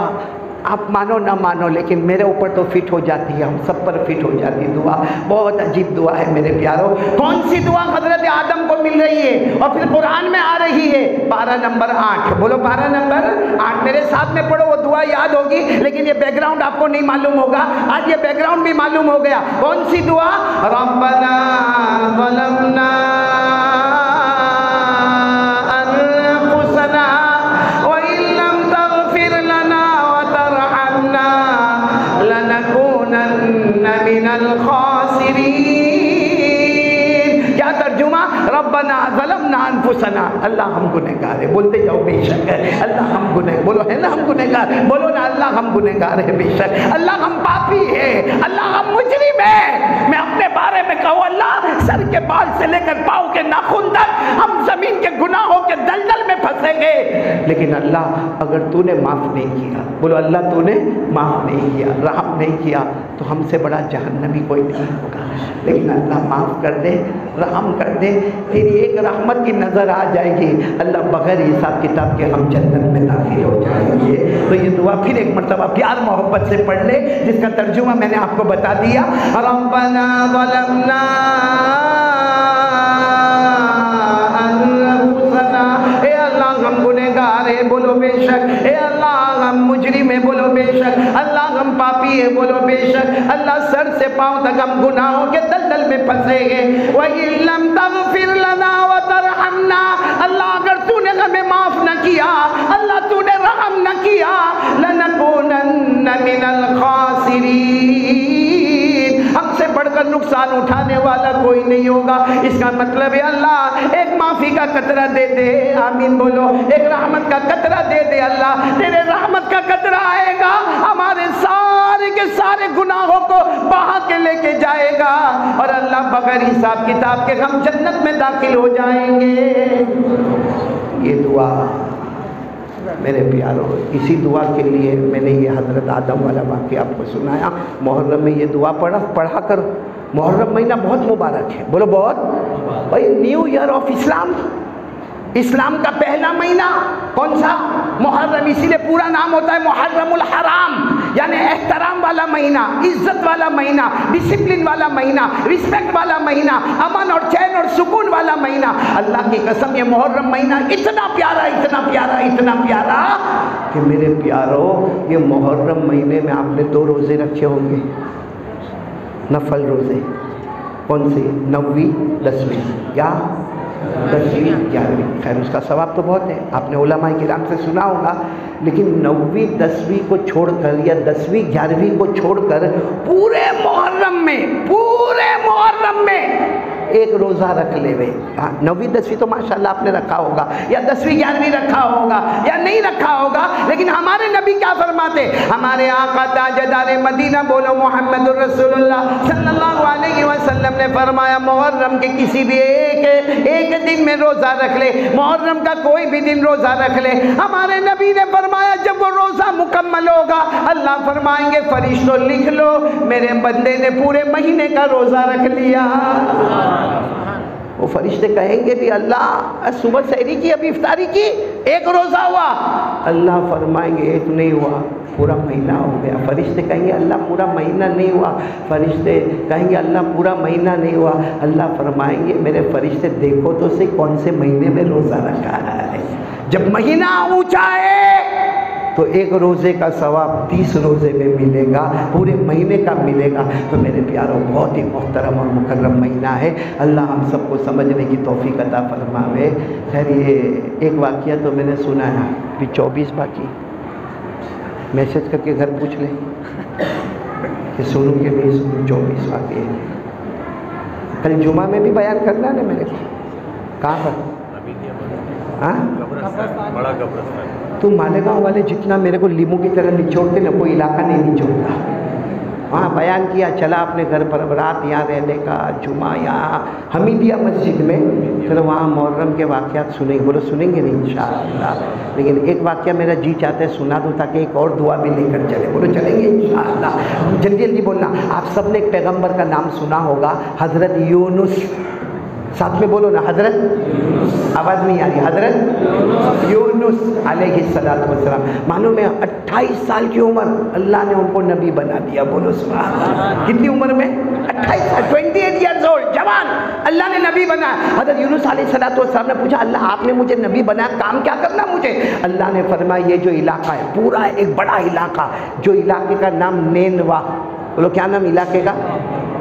आप मानो ना मानो लेकिन मेरे ऊपर तो फिट हो जाती है, हम सब पर फिट हो जाती है दुआ। बहुत अजीब दुआ है मेरे प्यारों। कौन सी दुआ हज़रत आदम को मिल रही है और फिर कुरान में आ रही है? 12 नंबर 8, बोलो 12 नंबर 8 मेरे साथ में पढ़ो, वो दुआ याद होगी। लेकिन ये बैकग्राउंड आपको नहीं मालूम होगा, आज ये बैकग्राउंड भी मालूम हो गया। कौन सी दुआ? रब्बना ज़लमना अनफुसना व इल्लम तग़फिर लना लनकूनन्न मिनल खासिरीन। क्या तर्जुमा? रब्बना ज़लमना अनफुसना, अल्लाह हम गुनहगार है। बोलते जाओ बेशक है अल्लाह हम गुनह, बोलो है ना हम गुनहगार, बोलो ना अल्लाह हम गुनहगार है बेशक, अल्लाह हम पापी है, अल्लाह हम मुजरिम है। मैं अपने बारे में कहूँ अल्लाह सर के बाल से लेकर पाँव के नाखून तक हम जमीन के गुनाहों के दलदल में फंसेंगे। लेकिन अल्लाह अगर तूने माफ़ नहीं किया, बोलो अल्लाह तूने माफ़ नहीं किया, रहम नहीं किया, तो हमसे बड़ा जहन्नमी कोई नहीं होगा। लेकिन अल्लाह माफ़ कर दे, रहम कर दे, तेरी एक रहमत की नज़र आ जाएगी, अल्लाह बगैर हिसाब किताब के हम जन्नत में दाखिल हो जाएंगे। तो ये दुआ फिर एक मरतबा प्यार मोहब्बत से पढ़ ले, जिसका तर्जुमा मैंने आपको बता दिया। रब्बना ज़लमना अनफुसना, ए अल्लाह हम गुनहगार है, बोलो बेशक, ए अल्लाह हम मुजरिम है, बोलो बेशक, अल्लाह हम पापी है, बोलो बेशक, अल्लाह सर से पाँव तक हम गुनाहों के दलदल में फंसेंगे। व इल्लम तग़फिर लना व तरहमना, अल्लाह अगर तूने हमें माफ़ न किया, अल्लाह तूने रहम न किया, लनकूनन्न मिनल खासिरीन, हमसे बढ़कर नुकसान उठाने वाला कोई नहीं होगा। इसका मतलब है अल्लाह एक माफ़ी का कतरा दे दे, आमीन बोलो, एक रहमत का कतरा दे दे अल्लाह, तेरे रहमत का कतरा आएगा, हमारे सारे के सारे गुनाहों को बहा के लेके जाएगा और अल्लाह बगैर हिसाब किताब के हम जन्नत में दाखिल हो जाएंगे। ये दुआ मेरे प्यारों, इसी दुआ के लिए मैंने ये हज़रत आदम वाला वाक़या आपको सुनाया। मुहर्रम में ये दुआ पढ़ा करो। मुहर्रम महीना बहुत मुबारक है, बोलो बहुत। भाई न्यू ईयर ऑफ इस्लाम, इस्लाम का पहला महीना कौन सा? मुहर्रम। इसीलिए पूरा नाम होता है मुहर्रमुल हराम, यानी एहतराम वाला महीना, इज्जत वाला महीना, डिसिप्लिन वाला महीना, रिस्पेक्ट वाला महीना, अमन और चैन और सुकून वाला महीना। अल्लाह की कसम ये मुहर्रम महीना इतना प्यारा, इतना प्यारा, इतना प्यारा कि मेरे प्यारों, ये मुहर्रम महीने में आपने 2 रोज़े रखे होंगे, नफल रोज़े। कौन से? 9वीं 10वीं या 10वीं 11वीं। खैर उसका सवाब तो बहुत है, आपने उलमा किराम से सुना होगा। लेकिन 9वीं 10वीं को छोड़कर या 10वीं 11वीं को छोड़कर पूरे मुहर्रम में एक रोज़ा रख ले वे। हाँ 9वीं 10वीं तो माशाल्लाह आपने रखा होगा, या 10वीं 11वीं रखा होगा या नहीं रखा होगा। लेकिन हमारे नबी क्या फरमाते? हमारे आका ताजदार मदीना बोलो मुहम्मदुर रसूलुल्लाह सल्लल्लाहु अलैहि वसल्लम ने फरमाया मुहर्रम के किसी भी एक दिन में रोज़ा रख ले, मुहर्रम का कोई भी दिन रोज़ा रख ले। हमारे नबी ने फरमाया जब वो रोज़ा मुकम्मल होगा, अल्लाह फरमाएंगे फरिश्तों लिख लो मेरे बंदे ने पूरे महीने का रोज़ा रख लिया। वो फरिश्ते कहेंगे भी अल्लाह सुबह सहरी की, अभी इफ्तारी की, एक रोज़ा हुआ। अल्लाह फरमाएंगे एक नहीं हुआ, पूरा महीना हो गया। फरिश्ते कहेंगे अल्लाह पूरा महीना नहीं हुआ। फरिश्ते कहेंगे अल्लाह पूरा महीना नहीं हुआ। अल्लाह फरमाएंगे मेरे फरिश्ते देखो तो सही कौन से महीने में रोज़ा रखा है। जब महीना ऊंचा है तो एक रोज़े का सवाब 30 रोज़े में मिलेगा, पूरे महीने का मिलेगा। तो मेरे प्यारों, बहुत ही मोहतरम और मुकर्रम महीना है। अल्लाह हम सबको समझने की तौफीक अता फरमावे। खैर, ये एक वाक़या तो मैंने सुना है, अभी 24 बाकी, मैसेज करके घर पूछ ले कि सुनूं कि नहीं सुनूं। 24 वाक़े कल जुमा में भी बयान करना है ना मेरे को। कहाँ पर? हाँ, बड़ा कब्रिस्तान। तुम मालेगांव वाले जितना मेरे को लीमू की तरह निचोड़ते ना, कोई इलाका नहीं निचोड़ता। वहाँ बयान किया, चला अपने घर पर, रात यहाँ रहने का, जुमा यहाँ हमीदिया मस्जिद में। चलो वहाँ मुहर्रम के वाक़यात सुनेंगे। बोलो सुनेंगे नहीं इंशाअल्लाह, लेकिन एक वाक़या मेरा जी चाहते है सुना दूँ ताकि एक और दुआ भी लेकर चले। बोलो चलेंगे इंशाअल्लाह। जल्दी जल्दी बोलना। आप सब ने एक पैगम्बर का नाम सुना होगा, हज़रत यूनुस। साथ में बोलो ना, हज़रत, आवाज़ नहीं आ रही, हज़रत यूनुस अलैहिस्सलातु वस्सलाम। मालूम है 28 साल की उम्र अल्लाह ने उनको नबी बना दिया। बोलो सुभान अल्लाह। कितनी उम्र में? 28 साल, 28 ईयर्स ओल्ड, जवान, अल्लाह ने नबी बनाया। हज़रत यूनुस अलैहिस्सलातु वस्सलाम ने पूछा, अल्लाह आपने मुझे नबी बनाया, काम क्या करना मुझे? अल्लाह ने फरमाया, ये जो इलाका है पूरा एक बड़ा इलाका, जो इलाके का नाम नेनवा। बोलो क्या नाम इलाके का?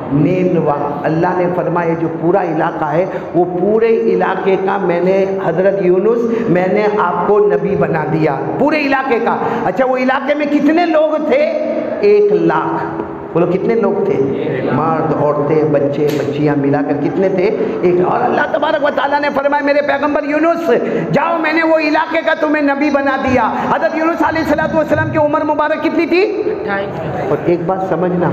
नेनवा। अल्लाह ने फरमाया जो पूरा इलाका है वो पूरे इलाके का मैंने, हज़रत यूनुस, मैंने आपको नबी बना दिया, पूरे इलाके का। अच्छा, वो इलाके में कितने लोग थे? 1 लाख। बोलो कितने लोग थे? मर्द, औरतें, बच्चे, बच्चियाँ मिलाकर कितने थे? 1। और अल्लाह तबारक व तआला ने फरमाया, मेरे पैगंबर यूनुस जाओ, मैंने वो इलाके का तुम्हें नबी बना दिया। हज़रत यूनुस अलैहिस्सलातु वस्सलाम की उम्र मुबारक कितनी थी? 28। और एक बात समझना,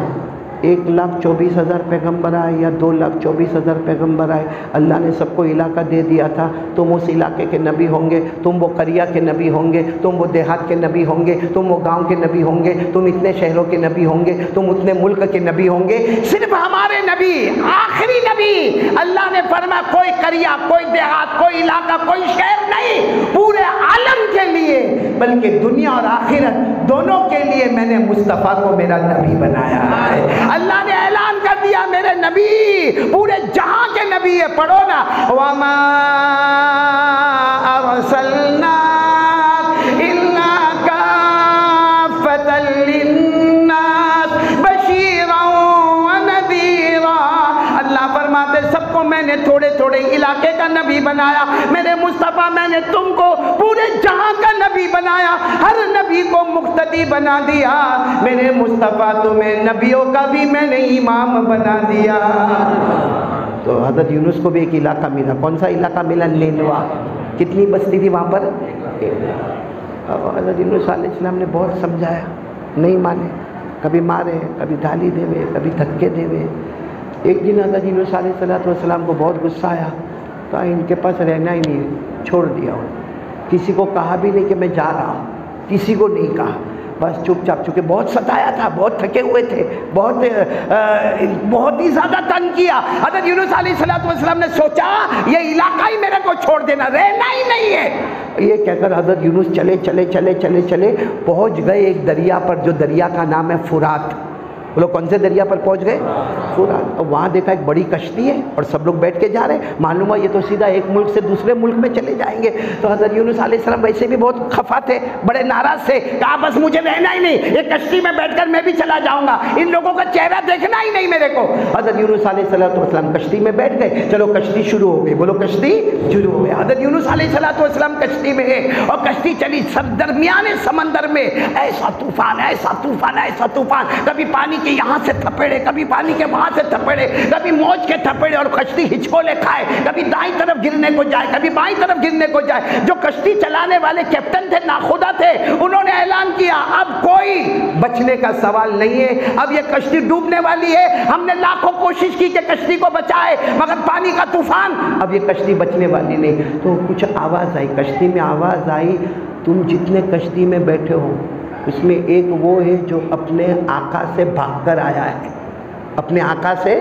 1,24,000 पैगम्बर आए या 2,24,000 पैगम्बर आए, अल्लाह ने सबको इलाका दे दिया था। तुम उस इलाके के नबी होंगे, तुम वो करिया के नबी होंगे, तुम वो देहात के नबी होंगे, तुम वो गांव के नबी होंगे, तुम इतने शहरों के नबी होंगे, तुम उतने मुल्क के नबी होंगे। सिर्फ हमारे नबी, आखिरी नबी, अल्लाह ने फरमाया कोई करिया, कोई देहात, कोई इलाका, कोई शहर नहीं, पूरे आलम के लिए, बल्कि दुनिया और आखिरत दोनों के लिए मैंने मुस्तफ़ा को मेरा नबी बनाया है। अल्लाह ने ऐलान कर दिया, मेरे नबी पूरे जहां के नबी है। पढ़ो ना, वमा अरसलना इल्ला काफ़तल लिन्नास बशीरन व नज़ीरा। अल्लाह फरमाते सबको मैंने थोड़े थोड़े इलाके का नबी बनाया। मेरे मुस्तफ़ा, मैंने तुमको पूरे जहां का नबी बनाया, हर नबी को मुक्तदी बना दिया। मेरे मुस्तफ़ा, तुम्हें नबियों का भी मैंने इमाम बना दिया। तो हज़रत यूनुस को भी एक इलाका मिला। कौन सा इलाका मिला? नेनवा। कितनी बस्ती थी वहाँ पर? हज़रत यूनुस अलैहिस्सलाम ने बहुत समझाया, नहीं माने, कभी मारे, कभी गाली देवे, कभी धक्के देवे। एक दिन हज़रत यूनुस अलैहिस्सलाम को बहुत गुस्सा आया, कहा इनके पास रहना ही नहीं है, छोड़ दिया। किसी को कहा भी नहीं कि मैं जा रहा हूँ, किसी को नहीं कहा, बस चुपचाप, चूँकि बहुत सताया था, बहुत थके हुए थे, बहुत ही ज़्यादा तंग किया। हज़रत यूनुस अलैहिस्सलाम ने सोचा ये इलाका ही मेरे को छोड़ देना, रहना ही नहीं है। ये कहकर हज़रत यूनुस चले चले चले चले चले पहुँच गए एक दरिया पर, जो दरिया का नाम है फुरात। वो लोग कौन से दरिया पर पहुंच गए? फुरात। और वहाँ देखा एक बड़ी कश्ती है और सब लोग बैठ के जा रहे हैं। मालूम हुआ ये तो सीधा एक मुल्क से दूसरे मुल्क में चले जाएंगे। तो हज़रत यूनुस अलैहिस्सलाम वैसे भी बहुत खफा थे, बड़े नाराज़ थे, कहा बस मुझे रहना ही नहीं, एक कश्ती में बैठकर मैं भी चला जाऊँगा, इन लोगों का चेहरा देखना ही नहीं मेरे को। हज़रत यूनुस अलैहिस्सलाम कश्ती में बैठ गए। चलो कश्ती शुरू हो गई। बोलो कश्ती शुरू हो गई। हज़रत यूनुस अलैहिस्सलाम कश्ती में है और कश्ती चली सब दरमियाने समंदर में। ऐसा तूफान, ऐसा तूफान, ऐसा तूफान, कभी पानी के यहाँ से थपेड़े, कभी पानी के वहाँ से थपेड़े, कभी मौज के थपेड़े, और कश्ती हिचकोले खाए, कभी दाईं तरफ गिरने को जाए, कभी बाईं तरफ गिरने को जाए। जो कश्ती चलाने वाले कैप्टन थे, नाखुदा थे, उन्होंने ऐलान किया अब कोई बचने का सवाल नहीं है, अब ये कश्ती डूबने वाली है। हमने लाखों कोशिश की कि कश्ती को बचाए, मगर पानी का तूफान, अब ये कश्ती बचने वाली नहीं। तो कुछ आवाज़ आई, कश्ती में आवाज़ आई, तुम जितने कश्ती में बैठे हो उसमें एक वो है जो अपने आका से भागकर आया है, अपने आका से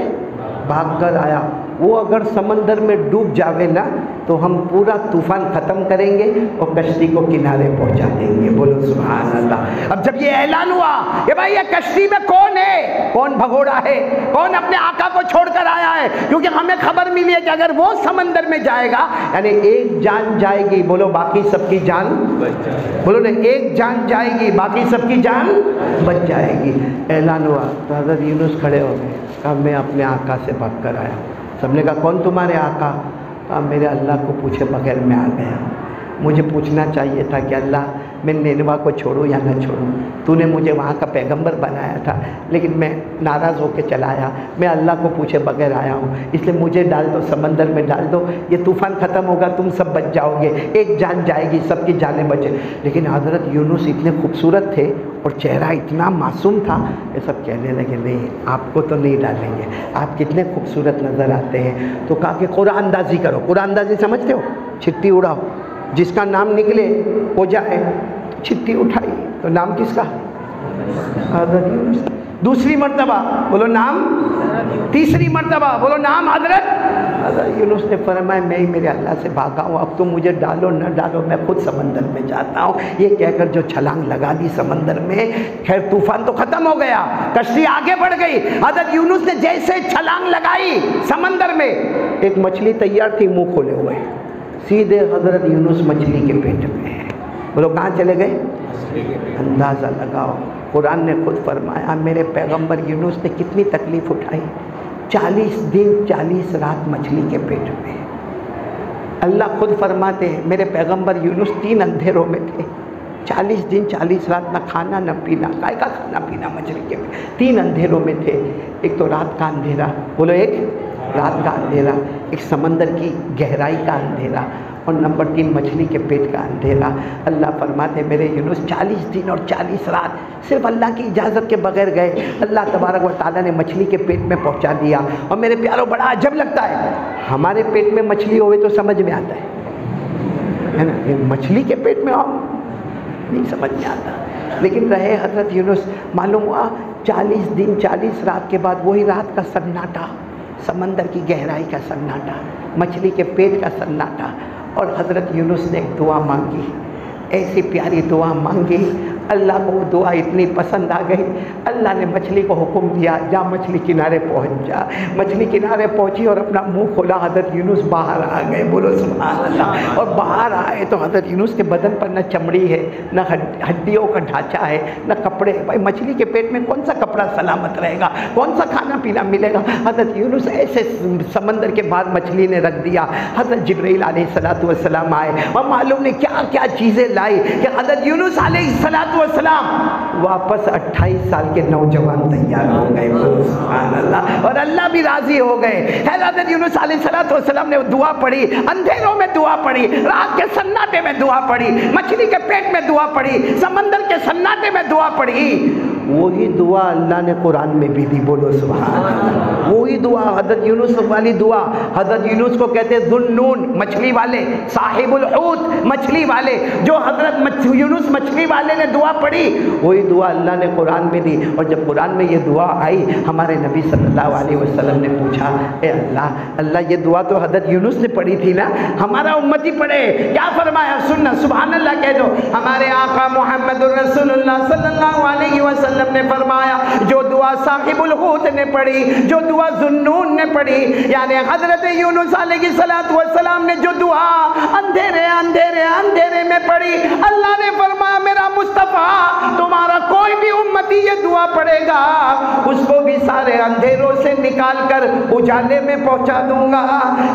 भागकर आया। वो अगर समंदर में डूब जावे ना तो हम पूरा तूफान ख़त्म करेंगे और कश्ती को किनारे पहुंचा देंगे। बोलो सुभान अल्लाह। अब जब ये ऐलान हुआ कि भाई ये कश्ती में कौन है, कौन भगोड़ा है, कौन अपने आका को छोड़कर आया है, क्योंकि हमें खबर मिली है कि अगर वो समंदर में जाएगा यानी एक जान जाएगी, बोलो बाकी सबकी जान बच जाएगी। बोलो ना, एक जान जाएगी बाकी सबकी जान बच जाएगी। ऐलान हुआ तो हज़रत यूनुस खड़े हो गए, कहा मैं अपने आका से भाग कर आया। सबने कहा कौन तुम्हारे आका? कहा मेरे अल्लाह को पूछे बगैर मैं आ गया। मुझे पूछना चाहिए था कि अल्लाह मैं निनवा को छोड़ूं या न छोड़ूं। तूने मुझे वहाँ का पैगंबर बनाया था, लेकिन मैं नाराज़ होकर चला आया। मैं अल्लाह को पूछे बगैर आया हूँ, इसलिए मुझे डाल दो, समंदर में डाल दो, ये तूफ़ान ख़त्म होगा, तुम सब बच जाओगे, एक जान जाएगी, सबकी जानें बचे। लेकिन हज़रत यूनुस इतने खूबसूरत थे और चेहरा इतना मासूम था, ये सब कहने लगे नहीं आपको तो नहीं डालेंगे, आप कितने खूबसूरत नज़र आते हैं। तो कहा कि कुरान अंदाज़ी करो। कुरान अंदाज़ी समझते हो? छिट्टी उड़ाओ, जिसका नाम निकले हो जाए। छिट्टी उठाई तो नाम किसका? हज़रत यूनुस। दूसरी मर्तबा बोलो नाम, तीसरी मर्तबा बोलो नाम हज़रत यूनुस ने फरमाया मैं ही मेरे अल्लाह से भागा हूँ, अब तुम मुझे डालो न डालो मैं खुद समंदर में जाता हूँ। ये कहकर जो छलांग लगा दी समंदर में, खैर तूफान तो ख़त्म हो गया, कश्ती आगे बढ़ गई। हज़रत यूनुस ने जैसे छलांग लगाई समंदर में, एक मछली तैयार थी मुँह खोले हुए, सीधे हज़रत यूनुस मछली के पेट में। बोलो कहाँ चले गए? अंदाज़ा लगाओ। कुरान ने खुद फरमाया मेरे पैगंबर यूनुस ने कितनी तकलीफ़ उठाई, 40 दिन 40 रात मछली के पेट में। अल्लाह खुद फरमाते हैं मेरे पैगंबर यूनुस 3 अंधेरों में थे, 40 दिन 40 रात, न खाना न पीना, काय का खाना पीना मछली के पेट, 3 अंधेरों में थे। एक तो रात का अंधेरा, बोलो एक रात का अंधेरा, एक समंदर की गहराई का अंधेरा, और नंबर 3 मछली के पेट का अंधेरा। अल्लाह फरमाते मेरे यूनुस 40 दिन और 40 रात सिर्फ अल्लाह की इजाज़त के बगैर गए, अल्लाह तबारक व तआला ने मछली के पेट में पहुंचा दिया। और मेरे प्यारों बड़ा अजब लगता है, हमारे पेट में मछली होवे तो समझ में आता है ना, मछली के पेट में हम नहीं समझ में आता। लेकिन रहे हज़रत यूनुस, मालूम हुआ 40 दिन 40 रात के बाद वही रात का सन्नाटा, समंदर की गहराई का सन्नाटा, मछली के पेट का सन्नाटा। और हज़रत यूनुस ने एक दुआ मांगी, ऐसी प्यारी दुआ मांगी, अल्लाह को वो दुआ इतनी पसंद आ गई, अल्लाह ने मछली को हुक्म दिया जा मछली किनारे पहुंच जा। मछली किनारे पहुंची और अपना मुंह खोला, हज़रत यूनुस बाहर आ गए। बोलो सुभान अल्लाह। और बाहर आए तो हज़रत यूनुस के बदन पर न चमड़ी है, न हड्डियों का ढांचा है, न कपड़े। भाई मछली के पेट में कौन सा कपड़ा सलामत रहेगा, कौन सा खाना पीना मिलेगा। हज़रत यूनुस ऐसे समंदर के बाद मछली ने रख दिया। हज़रत जिब्रील अलैहिस्सलातु वस्सलाम आए और मालूम ने क्या क्या चीज़ें लाई कि हज़रत यूनुस अलैहिस्सलातु वस्सलाम वापस 28 साल के नौजवान तैयार हो गए। सुभान अल्लाह। और अल्लाह भी राजी हो गए। हज़रत यूनुस अलैहिस्सलातु वस्सलाम ने दुआ पढ़ी, अंधेरों में दुआ पढ़ी, रात के सन्नाटे में दुआ पढ़ी, मछली के पेट में दुआ पढ़ी, समंदर के सन्नाटे में दुआ पढ़ी। वही दुआ अल्लाह ने कुरान में भी दी। बोलो सुभान अल्लाह। वही दुआ हज़रत यूनुस वाली दुआ, हज़रत यूनुस को कहते हैं ज़ुन्नून मछली वाले, साहिबुल हूत मछली वाले, जो हज़रत यूनुस मछली वाले ने दुआ पढ़ी, वही दुआ अल्लाह ने कुरान में दी। और जब कुरान में ये दुआ आई, हमारे नबी सल्लल्लाहु अलैहि वसल्लम ने पूछा, ए अल्लाह अल्लाह ये दुआ तो हज़रत यूनुस ने पढ़ी थी ना, हमारा उम्मती पढ़े, क्या फरमाया? सुनना, सुभान अल्लाह कह दो। हमारे आका मुहम्मदुर रसूलुल्लाह सल्लल्लाहु अलैहि वसल्लम ने फरमाया जो दुआ साहिबुल हूत ने पढ़ी, जो दुआ ज़ुन्नून ने पढ़ी, यानी हज़रत यूनुस अलैहिस्सलातु वस्सलाम ने जो दुआ अंधेरे अंधेरे अंधेरे में पढ़ी, अल्लाह ने फरमाया मेरा मुस्तफ़ा तुम्हारा कोई भी उम्मती ये दुआ पढ़ेगा, उसको भी सारे अंधेरों से निकाल कर उजाले में पहुंचा दूंगा।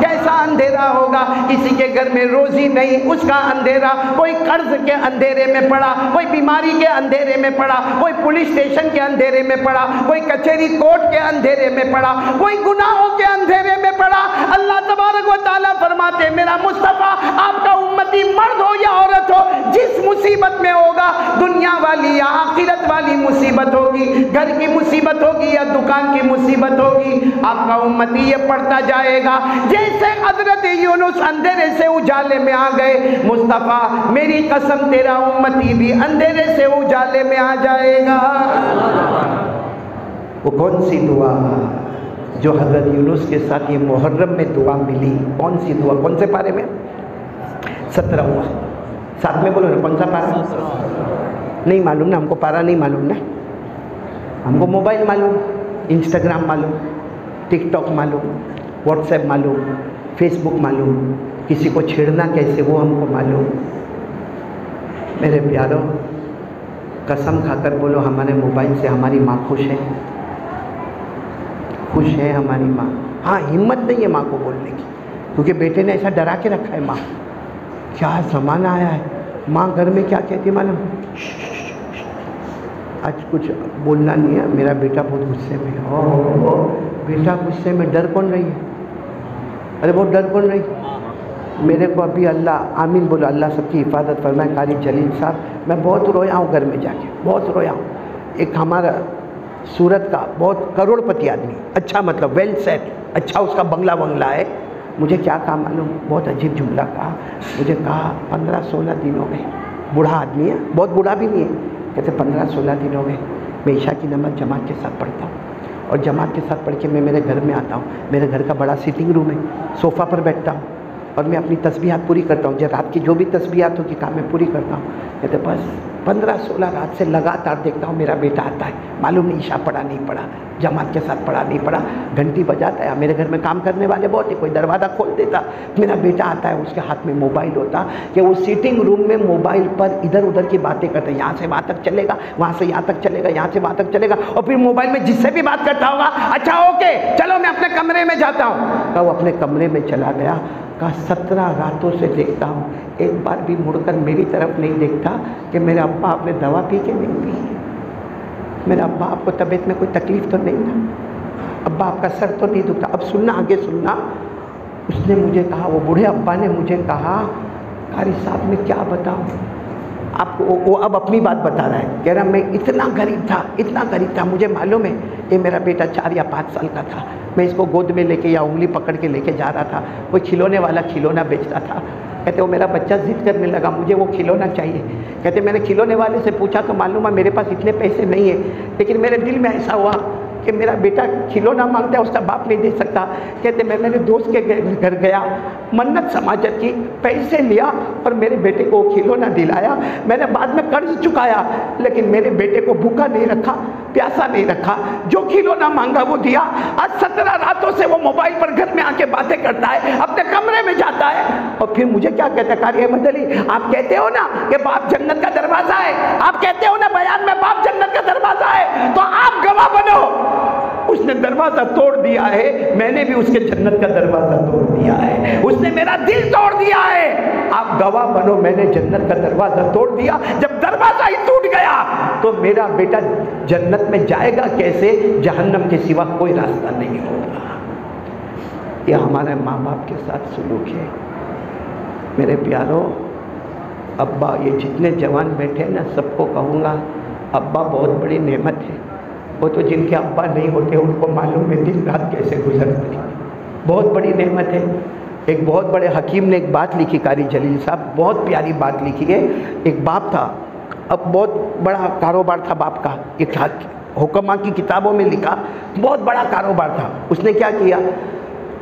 कैसा अंधेरा होगा? किसी के घर में रोजी नहीं, उसका अंधेरा, कोई कर्ज के अंधेरे में पड़ा, कोई बीमारी के अंधेरे में पड़ा, कोई पुलिस स्टेशन के अंधेरे में पड़ा, कोई कचहरी कोर्ट के अंधेरे में पड़ा, कोई गुनाहों के अंधेरे में पड़ा। अल्लाह तबारक व तआला फरमाते मेरा मुस्तफ़ा आपका उम्मती मर्द हो या औरत हो, जिस मुसीबत में होगा, दुनिया वाली या आखिरत वाली मुसीबत होगी, घर की मुसीबत होगी या दुकान की मुसीबत होगी, आपका उम्मती ये पढ़ता जाएगा। जैसे हज़रत यूनुस अंधेरे से उजाले में आ गए, मुस्तफ़ा मेरी कसम तेरा उम्मती भी अंधेरे से उजाले में आ जाएगा। वो कौन सी दुआ? जो हज़रत यूनुस के साथ ये मुहर्रम में दुआ मिली। कौन सी दुआ, कौन से पारे में? 17वां। साथ में बोलो ना, कौन सा पारा? नहीं मालूम ना हमको, पारा नहीं मालूम ना। हमको मोबाइल मालूम, इंस्टाग्राम मालूम, टिकटॉक मालूम, व्हाट्सएप मालूम, फेसबुक मालूम, किसी को छेड़ना कैसे वो हमको मालूम। मेरे प्यारों, कसम खाकर बोलो हमारे मोबाइल से हमारी माँ खुश है? खुश है हमारी माँ? हाँ, हिम्मत नहीं है माँ को बोलने की, क्योंकि बेटे ने ऐसा डरा के रखा है। माँ क्या ज़माना आया है, माँ घर में क्या कहती है मालूम? आज कुछ बोलना नहीं है, मेरा बेटा बहुत गुस्से में है। ओ बेटा गुस्से में, डर कौन रही है? अरे बहुत डर कौन रही? मेरे को अभी अल्लाह, आमीन बोलो, अल्लाह सबकी हिफाजत फरमाए। कारी जलील साहब, मैं बहुत रोया हूँ घर में जाके, बहुत रोया हूँ। एक हमारा सूरत का बहुत करोड़पति आदमी, अच्छा मतलब वेल सेट, अच्छा उसका बंगला है। मुझे क्या कहा मालूम? बहुत अजीब जुमला कहा। मुझे कहा 15-16 दिन हो गए, बूढ़ा आदमी है, बहुत बूढ़ा भी नहीं है, कहते 15-16 दिन हो गए मैं ईशा की नमाज़ जमात के साथ पढ़ता हूँ, और जमात के साथ पढ़ के मैं मेरे घर में आता हूँ। मेरे घर का बड़ा सिटिंग रूम है, सोफ़ा पर बैठता हूँ और मैं अपनी तस्बीहात पूरी करता हूँ। जब रात की जो भी तस्बीहात होती काम मैं पूरी करता हूँ। कहते बस 15-16 रात से लगातार देखता हूँ मेरा बेटा आता है, मालूम नहीं ईशा पढ़ा नहीं पढ़ा, जमात के साथ पढ़ा नहीं पढ़ा। घंटी बजाता है, मेरे घर में काम करने वाले बहुत है, कोई दरवाज़ा खोल देता, मेरा बेटा आता है, उसके हाथ में मोबाइल होता कि वो सिटिंग रूम में मोबाइल पर इधर उधर की बातें करते हैं। यहाँ से वहाँ तक चलेगा, वहाँ से यहाँ तक चलेगा, यहाँ से वहाँ तक चलेगा, और फिर मोबाइल में जिससे भी बात करता होगा, अच्छा ओके चलो मैं अपने कमरे में जाता हूँ। तो वो अपने कमरे में चला गया। का 17 रातों से देखता हूँ, एक बार भी मुड़कर मेरी तरफ नहीं देखता कि मेरे अब्बा आपने दवा पी के नहीं पी, मेरे अब्बा आपको तबीयत में कोई तकलीफ़ तो नहीं था, अब्बा आपका सर तो नहीं दुखता। अब सुनना, आगे सुनना। उसने मुझे कहा, वो बूढ़े अब्बा ने मुझे कहा, कारी साहब मैं क्या बताऊँ आपको। वो अब अपनी बात बता रहा है, कह रहा मैं इतना गरीब था, इतना गरीब था, मुझे मालूम है ये मेरा बेटा 4 या 5 साल का था, मैं इसको गोद में लेके या उंगली पकड़ के लेके जा रहा था, कोई खिलौने वाला खिलौना बेचता था। कहते वो मेरा बच्चा जिद करने लगा मुझे वो खिलौना चाहिए। कहते मैंने खिलौने वाले से पूछा तो मालूम है मेरे पास इतने पैसे नहीं है, लेकिन मेरे दिल में ऐसा हुआ कि मेरा बेटा खिलौना मांगता है, उसका बाप नहीं दे सकता। कहते मैं मेरे दोस्त के घर गया, मन्नत समाजत की, पैसे लिया और मेरे बेटे को खिलौना दिलाया। मैंने बाद में कर्ज चुकाया, लेकिन मेरे बेटे को भूखा नहीं रखा, प्यासा नहीं रखा, जो खिलौना मांगा वो दिया। आज 17 रातों से वो मोबाइल पर घर में आके बातें करता है, अपने कमरे में जाता है और फिर मुझे क्या कहता है, कारी अहमद अली आप कहते हो ना कि बाप जन्नत का दरवाजा है, आप कहते हो ना बयान में बाप जन्नत का दरवाजा है, तो आप गवाह बनो। उसने दरवाजा तोड़ दिया है, मैंने भी उसके जन्नत का दरवाजा तोड़ दिया है, उसने मेरा दिल तोड़ दिया है, आप गवाह बनो मैंने जन्नत का दरवाजा तोड़ दिया। जब दरवाजा ही टूट गया तो मेरा बेटा जन्नत में जाएगा कैसे? जहन्नम के सिवा कोई रास्ता नहीं होगा। यह हमारे माँ बाप के साथ सुलूक है। मेरे प्यारों, अब्बा, ये जितने जवान बैठे हैं ना, सबको कहूँगा अब्बा बहुत बड़ी नेमत है। वो तो जिनके अब्बा नहीं होते उनको मालूम है दिन रात कैसे गुजरती, बहुत बड़ी नेमत है। एक बहुत बड़े हकीम ने एक बात लिखी, कारी जलील साहब, बहुत प्यारी बात लिखी है। एक बाप था, अब बहुत बड़ा कारोबार था बाप का, एक हुक्मा की किताबों में लिखा, बहुत बड़ा कारोबार था। उसने क्या किया,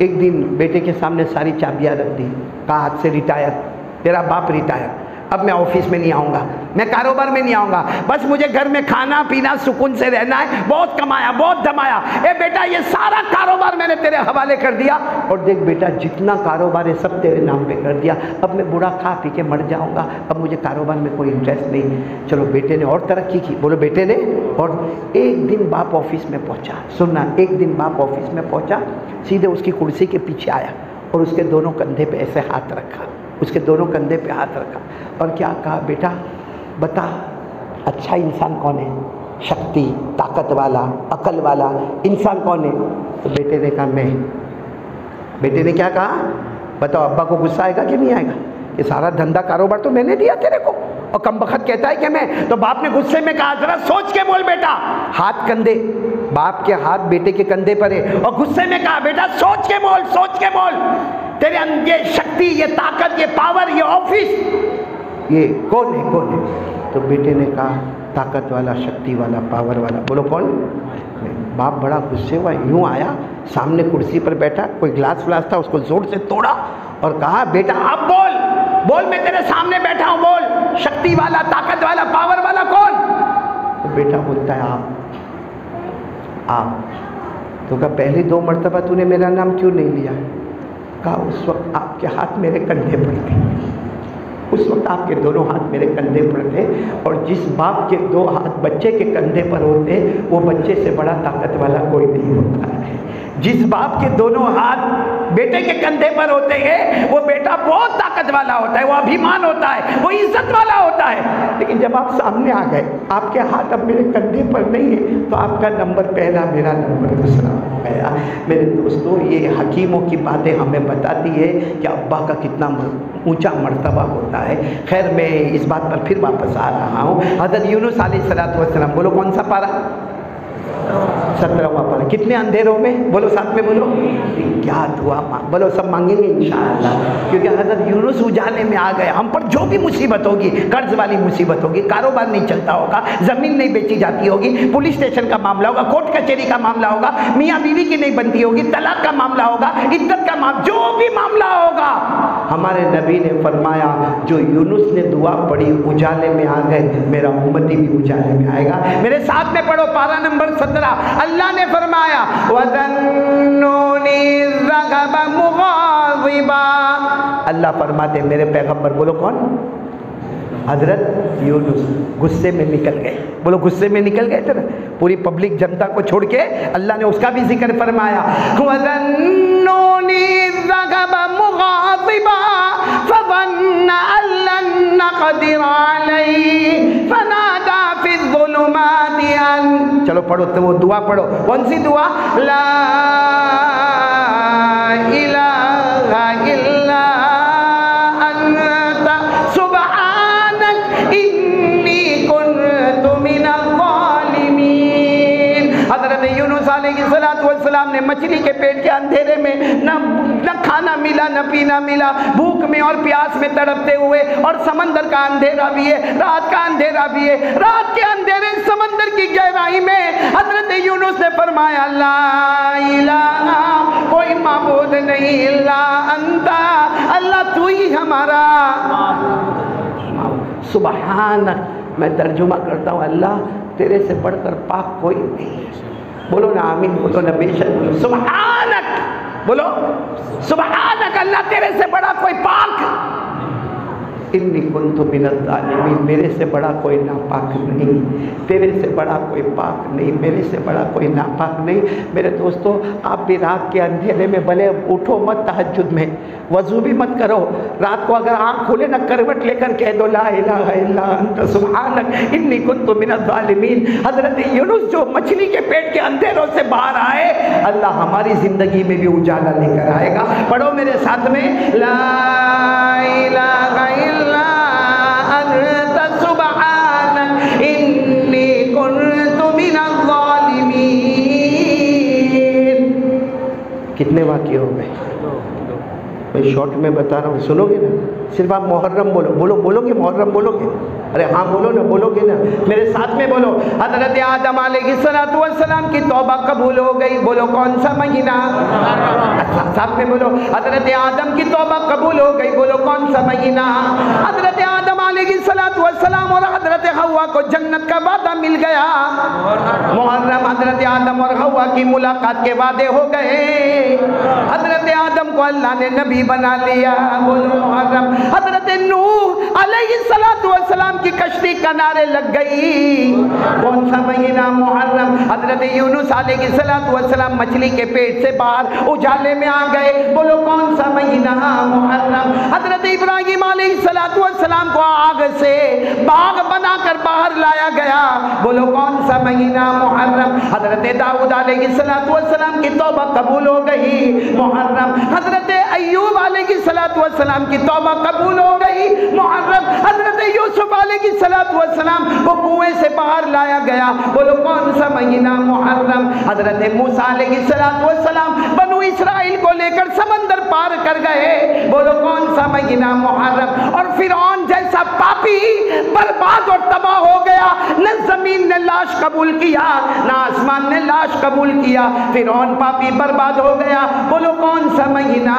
एक दिन बेटे के सामने सारी चाबियाँ रख दी, कहा हाथ से रिटायर, तेरा बाप रिटायर, अब मैं ऑफिस में नहीं आऊँगा, मैं कारोबार में नहीं आऊँगा, बस मुझे घर में खाना पीना सुकून से रहना है, बहुत कमाया बहुत धमाया, ए बेटा ये सारा कारोबार मैंने तेरे हवाले कर दिया, और देख बेटा जितना कारोबार है सब तेरे नाम पे कर दिया, अब मैं बूढ़ा खा पी के मर जाऊँगा, अब मुझे कारोबार में कोई इंटरेस्ट नहीं। चलो बेटे ने और तरक्की की, बोलो बेटे ने। और एक दिन बाप ऑफिस में पहुँचा, सुनना, एक दिन बाप ऑफिस में पहुँचा, सीधे उसकी कुर्सी के पीछे आया और उसके दोनों कंधे पे ऐसे हाथ रखा, उसके दोनों कंधे पे हाथ रखा और क्या कहा, बेटा बता अच्छा इंसान कौन है, शक्ति ताकत वाला अकल वाला इंसान कौन है? तो बेटे ने कहा मैं। बेटे ने क्या कहा, बताओ अब्बा को गुस्सा आएगा कि नहीं आएगा? ये सारा धंधा कारोबार तो मैंने दिया तेरे को, और कम बखत कहता है कि मैं। तो बाप ने गुस्से में कहा जरा सोच के बोल बेटा, हाथ कंधे, बाप के हाथ बेटे के कंधे पर है, और गुस्से में कहा बेटा सोच के बोल, सोच के बोल, तेरे अंदर ये शक्ति, ये ताकत, ये पावर, ये ऑफिस, ये कौन है, कौन है? तो बेटे ने कहा ताकत वाला, शक्ति वाला, पावर वाला। बोलो कौन? बाप बड़ा गुस्से हुआ, यूँ आया सामने कुर्सी पर बैठा, कोई ग्लास व्लास था, उसको जोर से तोड़ा और कहा बेटा अब बोल, बोल मैं तेरे सामने बैठा हूँ, बोल शक्ति वाला, ताकत वाला, पावर वाला कौन? तो बेटा बोलता है आप। तो कहा पहली 2 मरतबा तूने मेरा नाम क्यों नहीं लिया? कहा उस वक्त आपके हाथ मेरे कंधे पर थे, उस वक्त आपके दोनों हाथ मेरे कंधे पर थे, और जिस बाप के 2 हाथ बच्चे के कंधे पर होते वो बच्चे से बड़ा ताकत वाला कोई नहीं होता है। जिस बाप के दोनों हाथ बेटे के कंधे पर होते हैं वो बेटा बहुत ताकत वाला होता है, वो अभिमान होता है, वो इज्जत वाला होता है। लेकिन जब आप सामने आ गए, आपके हाथ अब मेरे कंधे पर नहीं है, तो आपका नंबर पहला, मेरा नंबर दूसरा हो गया। मेरे दोस्तों, ये हकीमों की बातें हमें बताती है कि अब्बा का कितना ऊंचा मर्तबा होता है। खैर, मैं इस बात पर फिर वापस आ रहा हूँ। हज़रत यूनुस अलैहिस्सलाम, बोलो कौन सा पारा? 17वां पारा। कितने अंधेरों में? बोलो साथ में बोलो। क्या दुआ बोलो, सब मांगेंगे इंशाअल्लाह, क्योंकि हज़रत यूनुस उजाले में आ गए। हम पर जो भी मुसीबत होगी, कर्ज वाली मुसीबत होगी, कारोबार नहीं चलता होगा, ज़मीन नहीं बेची जाती होगी, पुलिस स्टेशन का मामला होगा, कोर्ट कचहरी का मामला होगा, मियाँ बीवी की नहीं बनती होगी, तलाक का मामला होगा, इद्दत का मामला, जो भी मामला होगा, हमारे नबी ने फरमाया जो यूनुस ने दुआ पढ़ी, उजाले में आ गए, मेरा उम्मती भी उजाले में आएगा। मेरे साथ में पढ़ो, पारा नंबर 17। अल्लाह ने फरमाया वज़न्नूनी ज़ग़ब मुग़ाज़िबा। अल्लाह फरमाते मेरे पैगंबर, बोलो कौन? हजरत यूनुस गुस्से में निकल गए। बोलो गुस्से में निकल गए थे ना, पूरी पब्लिक जनता को छोड़ के। अल्लाह ने उसका भी जिक्र फरमाया वज़न्नूनी ज़ग़ब मुग़ाज़िबा फ़ज़न्न अल्लन नक़दिर अलैहि फ़नादा फ़िज़्ज़ुलुमाति अन। चलो पढ़ो, तो वो दुआ पढ़ो। कौन सी दुआ? ला इलाहा इल्ला अंता सुब्हानक इन्नी कुन्तु मिनज़ ज़ालिमीन। हज़रत यूनुस अलैहिस्सलाम ने मछली के पेट के अंधेरे में न खाना मिला, न पीना मिला, भूख में और प्यास में तड़पते हुए, और समंदर का अंधेरा भी है, रात का अंधेरा भी है। रात के अंधेरे समंदर की गहराई में हज़रत यूनुस ने फरमाया ला इलाहा, कोई माबूद नहीं, इल्ला अंता, अल्लाह तू ही हमारा सुबहानक। मैं तर्जुमा करता हूँ, अल्लाह तेरे से बढ़कर पाक कोई नहीं। बोलो ना आमीन, बोलो ना बेशक, बोलो सुबहानक, बोलो सुबहानक, अल्लाह तेरे से बड़ा कोई पाक। इन्नी कुन्तु मिनज़ ज़ालिमीन, मेरे से बड़ा कोई नापाक नहीं, तेरे से बड़ा कोई पाक नहीं, मेरे से बड़ा कोई नापाक नहीं। मेरे दोस्तों, आप भी रात के अंधेरे में भले उठो मत, तहज्जुद में वज़ू भी मत करो, रात को अगर आँख खोले ना, करवट लेकर कह दो ला इलाहा इल्ला अंता सुब्हानक इन्नी कुन्तु मिनज़ ज़ालिमीन। हज़रत यूनुस जो मछली के पेट के अंधेरों से बाहर आए, अल्लाह हमारी ज़िंदगी में भी उजाला लेकर आएगा। पढ़ो मेरे साथ में, ला इलाहा इल्ला अंता सुब्हानक इन्नी कुन्तु मिनज़ ज़ालिमीन। कितने वाक़ये हो गए? मैं शॉर्ट में बता रहा हूँ, सुनोगे ना? सिर्फ आप मुहर्रम बोलो, बोलोगे मुहर्रम बोलोगे? अरे हाँ बोलो ना, बोलोगे ना? मेरे साथ में बोलो। हज़रत आदम अलैहिस्सलाम की तौबा कबूल हो गई, बोलो कौन सा महीना? साथ में बोलो। हज़रत आदम की तौबा कबूल हो गई, बोलो कौन सा महीना? हज़रत आदम अलैहिस्सलाम और हज़रत हव्वा को जन्नत का वादा मिल गया, मुहर्रम। हज़रत आदम और हव्वा की मुलाकात के वादे हो गए। हज़रत आदम को अल्लाह ने नबी बना लिया, बोलो मुहर्रम। हज़रत नूह अलैहिस्सलाम की कश्ती किनारे लग गई, कौन सा महीना? मुहर्रम। हज़रत यूनुस अलैहिस्सलाम मछली के पेट से बाहर उजाले में आ गए, बोलो कौन सा महीना? मुहर्रम। हज़रत इब्राहीम अलैहिस्सलाम को आग से बाग बनाकर बाहर लाया गया, बोलो कौन सा महीना? मुहर्रम। हज़रत दाऊद अलैहिस्सलाम की तौबा कबूल हो गई, मुहर्रम। हज़रत अय्यूब अलैहिस्सलाम की तौबा कबूल हो गई, मुहर्रम। हज़रत यूसुफ अलैहिस्सलाम को कुएं से बाहर लाया गया, बोलो कौन सा महीना? मुहर्रम। हज़रत मूसा अलैहिस्सलाम बनु इसराइल को लेकर समंदर पार कर गए। बोलो कौन सा महीना? मुहर्रम। और फिरौन जैसा पापी बर्बाद और तबाह हो गया। न जमीन ने लाश कबूल किया, न आसमान ने लाश कबूल किया। फिरौन पापी बर्बाद हो गया। बोलो कौन सा महीना?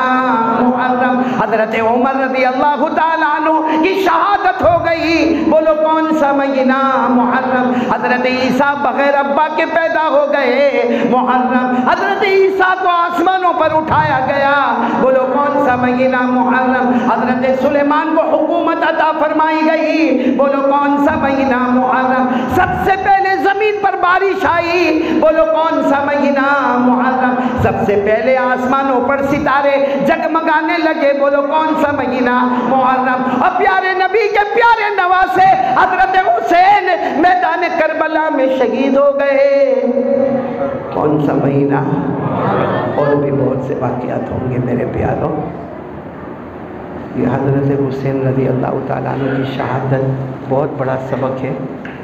मुहर्रम। हजरत उमर रज़ी अल्लाह ताला अन्हु की शहादत हो गई। बोलो कौन सा महीना? मुहर्रम। हजरत ईसा बगैर अब्बा के पैदा हो गए। मुहर्रम। हजरत ईसा को आसमानों पर उठाया गया। बोलो कौन सा महीना? मुहर्रम। हजरत सुलेमान को हुकूमत अता फरमाई गई। बोलो कौन सा महीना? मुहर्रम। सबसे पहले जमीन पर बारिश आई। बोलो कौन सा महीना? मुहर्रम। सबसे पहले आसमानों पर सितारे जगमगाने लगे। बोलो कौन सा महीना? मुहर्रम। और प्यारे नबी के प्यारे नवासे हजरत हुसैन मैदान करबला में शहीद हो गए। कौन सा महीना? और भी बहुत से वाक़यात होंगे मेरे प्यारों। ये हजरत हुसैन रज़ी अल्लाह ताला अन्हु की शहादत बहुत बड़ा सबक है,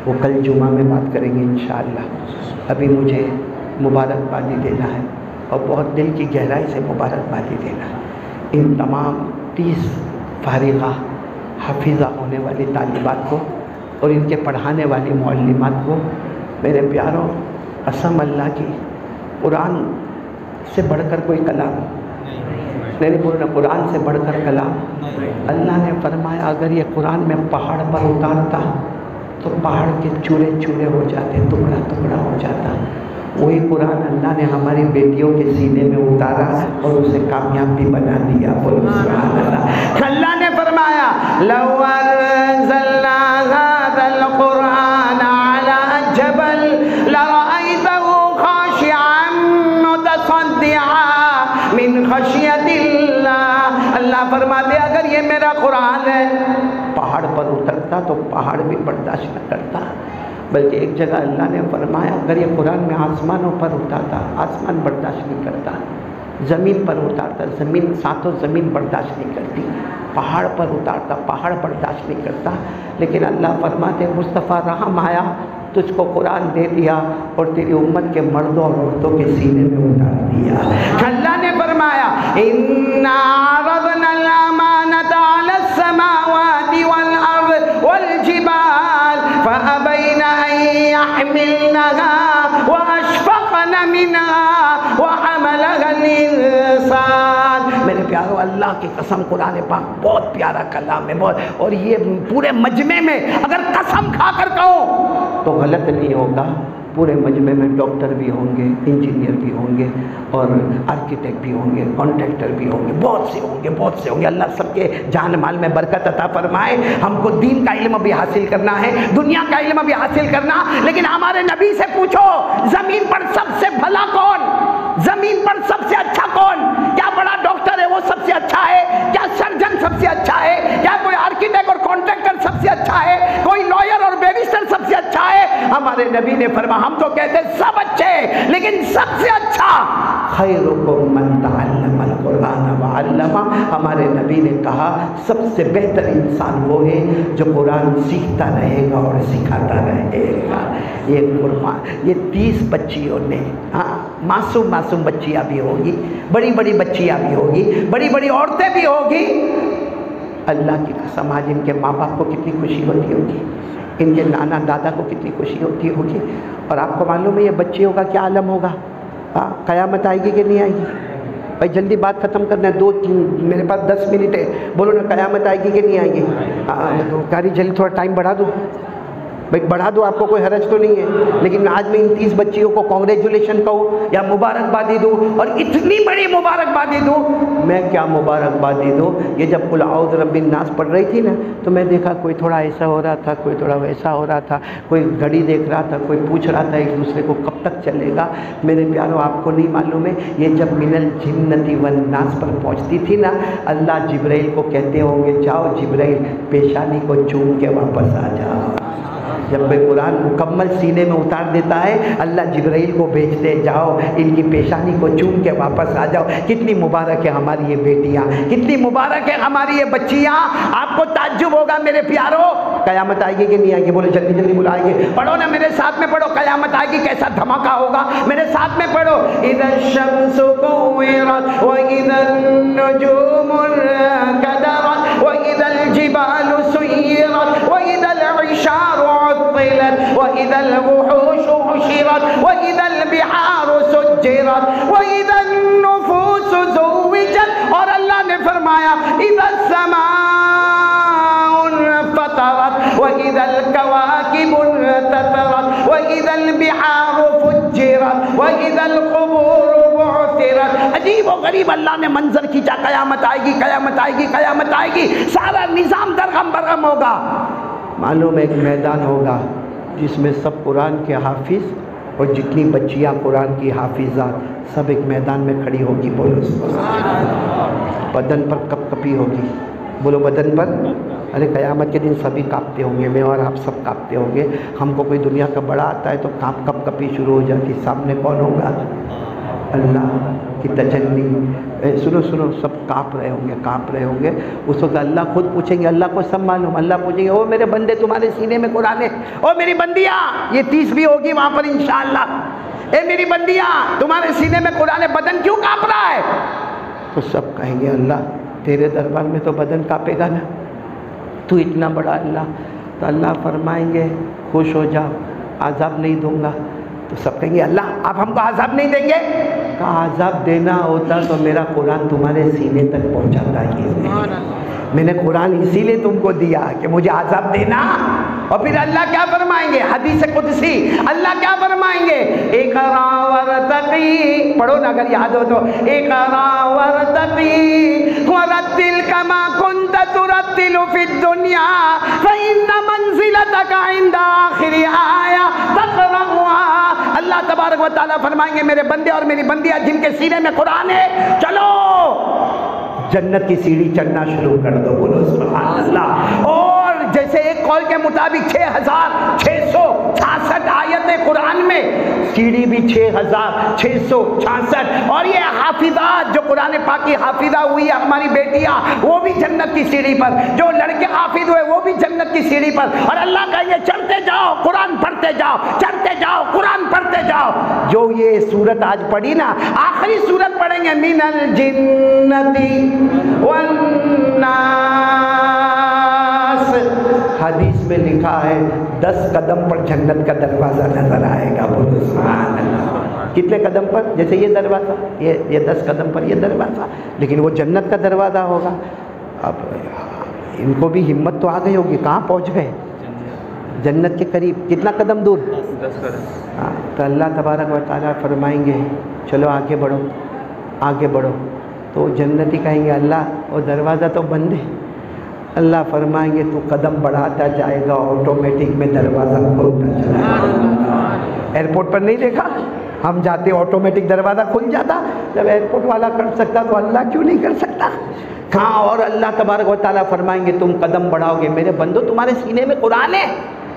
वो कल जुमा में बात करेंगे इंशाअल्लाह। अभी मुझे मुबारकबादी देना है और बहुत दिल की गहराई से मुबारकबादी देना है इन तमाम 30 फारिगा हाफिज़ा होने वाली तालिबात को और इनके पढ़ाने वाली मुअल्लिमात को। मेरे प्यारों, कसम अल्लाह की, कुरान से बढ़कर कोई कलाम नहीं बोलना, कुरान से बढ़कर कलाम। अल्लाह ने फरमाया अगर ये कुरान में पहाड़ पर उतारता तो पहाड़ के चूरे चूरे हो जाते, टुकड़ा टुकड़ा हो जाता। वही कुरान अल्लाह ने हमारी बेटियों के सीने में उतारा और उसे कामयाब भी बना दिया। बोलो सुभान अल्लाह। अल्लाह ने फरमाया लौ अंज़लना हाज़ल कुरान अला जबल लरअयतहु खाशिअन मुतसद्दिअन मिन खशियतिल्लाह। अल्लाह फरमाते अगर ये मेरा कुरान है पहाड़ पर उतरता तो पहाड़ भी बर्दाश्त न करता। बल्कि एक जगह अल्लाह ने फरमाया अगर ये कुरान में आसमानों पर उतारता, आसमान बर्दाश्त नहीं करता। ज़मीन पर उतारता, ज़मीन सातों ज़मीन बर्दाश्त नहीं करती। पहाड़ पर उतारता, पहाड़ बर्दाश्त नहीं करता। लेकिन अल्लाह फरमाते मुस्तफ़ा रहम आया, तुझको कुरान दे दिया और तेरी उम्मत के मर्दों और औरतों के सीने में उतार दिया। अल्लाह ने फरमाया इन्ना अरदनल अमानता अलस समावाति वल अर्द वल जिबाल फअबैना अन यहमिलनहा व अशफक़न मिनहा व हमलहल इंसान। मेरे प्यारों, अल्लाह की कसम, कुरान पाक बहुत प्यारा कलाम है बहुत। और ये पूरे मजमे में अगर कसम खाकर कहो तो गलत नहीं होगा। पूरे मजमे में डॉक्टर भी होंगे, इंजीनियर भी होंगे और आर्किटेक्ट भी होंगे, कॉन्ट्रैक्टर भी होंगे, बहुत से होंगे, बहुत से होंगे। अल्लाह सबके जान माल में बरकत अता फरमाए। हमको दीन का इल्म भी हासिल करना है, दुनिया का इल्म भी हासिल करना। लेकिन हमारे नबी से पूछो ज़मीन पर सबसे भला कौन, ज़मीन पर सबसे अच्छा कौन? क्या बड़ा डॉक्टर है वो सबसे अच्छा है? क्या सर्जन सबसे अच्छा है? क्या कोई आर्किटेक्ट और कॉन्ट्रैक्टर सबसे अच्छा है? कोई लॉयर और बैरिस्टर सबसे अच्छा है? हमारे नबी ने फरमाया हम तो कहते सब अच्छे, लेकिन सबसे अच्छा खैरुकुम मन तअल्लमल कुरान व अल्लमा। हमारे नबी ने कहा सबसे बेहतर इंसान वो है जो कुरान सीखता रहेगा और सिखाता रहेगा। ये कुरान, ये 30 बच्चियों ने, हाँ मासूम मासूम बच्चियाँ भी होगी, बड़ी बड़ी बच्चियाँ भी होगी, बड़ी बड़ी औरतें भी होगी। अल्लाह की कसम आज इनके माँ बाप को कितनी खुशी होती होगी, इनके नाना दादा को कितनी खुशी होती होगी। और आपको मालूम है ये बच्चियों का क्या आलम होगा? हाँ, क़यामत आएगी कि नहीं आएगी? भाई जल्दी बात ख़त्म करना है, 2-3 मेरे पास 10 मिनट है, बोलो ना क़यामत आएगी कि नहीं आएगी? हाँ तो गाड़ी जल्दी थोड़ा टाइम बढ़ा दो भाई, बढ़ा दो, आपको कोई हरज तो नहीं है। लेकिन आज मैं इन 30 बच्चियों को कॉन्ग्रेचुलेशन कहूँ या मुबारकबादी दूँ, और इतनी बड़ी मुबारकबादी दूँ, मैं क्या मुबारकबादी दूँ। ये जब कुल औज़ रब्बिन नास पढ़ रही थी ना, तो मैं देखा कोई थोड़ा ऐसा हो रहा था, कोई थोड़ा वैसा हो रहा था, कोई घड़ी देख रहा था, कोई पूछ रहा था एक दूसरे को कब तक चलेगा। मेरे प्यारों, आपको नहीं मालूम है ये जब मिनल जिन्नति वन नास पर पहुँचती थी ना, अल्लाह जिब्राइल को कहते होंगे जाओ जिब्राइल पेशानी को चूम के वापस आ जाओ। जब मैं कुरान मुकम्मल सीने में उतार देता है, अल्लाह जिब्राइल को भेजते जाओ इनकी पेशानी को चूम के वापस आ जाओ। कितनी मुबारक है हमारी ये बेटियाँ, कितनी मुबारक है हमारी ये बच्चियाँ। आपको ताज्जुब होगा मेरे प्यारों, कयामत आएगी कि नहीं आएगी? बोले जल्दी जल्दी बोलो आएगी। पढ़ो ना मेरे साथ में, पढ़ो कयामत आएगी, कैसा धमाका होगा, मेरे साथ में पढ़ो। इधर शम्सु कुव्विरत व इधर नुजूमुन कदरत व इधर जिबालु सुय्यरत व इधर इशारु उत्तिलत व इधर वुहूशु हुशिरत व इधर बिहारु सुज्जिरत व इधर नुफूसु ज़ुव्विजत। और अल्लाह ने फरमाया इधर समाउन फतरत व इधर कवाकिबुन ततरत व इधर बिहारु फुज्जिरत व इधर क़ुबूरु बु'थिरत। अजीब व गरीब अल्लाह ने मंजर खींचा, कयामत आएगी, कयामत आएगी, कयामत आएगी, सारा निज़ाम दरगम बरगम होगा। मालूम एक मैदान होगा जिसमें सब कुरान के हाफिज और जितनी बच्चियाँ कुरान की हाफिजात सब एक मैदान में खड़ी होगी। बोलो बदन पर कपकपी होगी, बोलो बदन पर। अरे क़यामत के दिन सभी कांपते होंगे, मैं और आप सब कांपते होंगे। हमको कोई दुनिया का बड़ा आता है तो कपकपी शुरू हो जाती, सामने कौन होगा? अल्लाह की तजल्ली। सुनो सुनो, सब काँप रहे होंगे, काँप रहे होंगे। उस वक्त अल्लाह खुद पूछेंगे, अल्लाह को सब मालूम, अल्लाह पूछेंगे ओ मेरे बंदे तुम्हारे सीने में कुरान है, ओ मेरी बंदियाँ, ये 30 भी होगी वहाँ पर इंशाअल्लाह, ए मेरी बंदियाँ तुम्हारे सीने में कुरान है, बदन क्यों काँप रहा है? तो सब कहेंगे अल्लाह तेरे दरबार में तो बदन काँपेगा ना, तू इतना बड़ा अल्लाह। तो अल्लाह फरमाएंगे खुश हो जाओ, आज़ाब नहीं दूंगा। तो सब कहेंगे अल्लाह आप हमको आज़ाब नहीं देंगे? का आज़ाब देना होता तो मेरा कुरान तुम्हारे सीने तक पहुंचाता ही। मैंने कुरान इसीलिए तुमको दिया कि मुझे आज़ाब देना। और फिर अल्लाह क्या फरमाएंगे? हदीस कुदसी अल्लाह क्या फरमाएंगे? इक़रा वरतक़ी, पढ़ो ना अगर याद हो तो। इक़रा वरतक़ी वरत्तिल कमा कुन्त तुरत्तिलु फिद दुनिया फ़इन्ना मंज़िलतक इंदा आखिरी आया तक़रअुहा। अल्लाह तबारक व तआला फरमाएंगे मेरे बंदे और मेरी बंदियाँ जिनके सीने में कुरान है, चलो जन्नत की सीढ़ी चढ़ना शुरू कर दो। बोलो सुभान अल्लाह। और जैसे एक कौल के मुताबिक 6666 आयतें कुरान में, सीढ़ी भी 6666। और ये हाफिजात जो कुरान पाक की हाफिजा हुई है हमारी बेटियां, वो भी जन्नत की सीढ़ी पर, जो लड़के हाफिज हुए वो भी जन्नत की सीढ़ी पर। और अल्लाह कहेंगे चढ़ते जाओ कुरान पढ़ते जाओ, चढ़ते जाओ कुरान पढ़ते जाओ। जो ये सूरत आज पढ़ी ना, आखिरी सूरत पढ़ेंगे मिनल जिन्नती वन्नास। हदीस में लिखा है 10 कदम पर जन्नत का दरवाज़ा नजर आएगा। बोलो सुभान अल्लाह। कितने कदम पर? जैसे ये दरवाज़ा, ये 10 कदम पर ये दरवाज़ा, लेकिन वो जन्नत का दरवाज़ा होगा। अब इनको भी हिम्मत तो आ गई होगी, कहाँ पहुँच गए? जन्नत के करीब। कितना कदम दूर? 10 कदम। हाँ, तो अल्लाह तबारक व तआला फरमाएंगे चलो आगे बढ़ो, आगे बढ़ो। तो जन्नती कहेंगे अल्लाह वो दरवाज़ा तो बंद है। अल्लाह फरमाएंगे तू कदम बढ़ाता जाएगा, ऑटोमेटिक में दरवाज़ा खुलता जाएगा। एयरपोर्ट पर नहीं देखा, हम जाते ऑटोमेटिक दरवाज़ा खुल जाता। जब एयरपोर्ट वाला कर सकता तो अल्लाह क्यों नहीं कर सकता? कहाँ? और अल्लाह तबारक व तआला फरमाएंगे तुम कदम बढ़ाओगे, मेरे बंदो तुम्हारे सीने में कुरान है,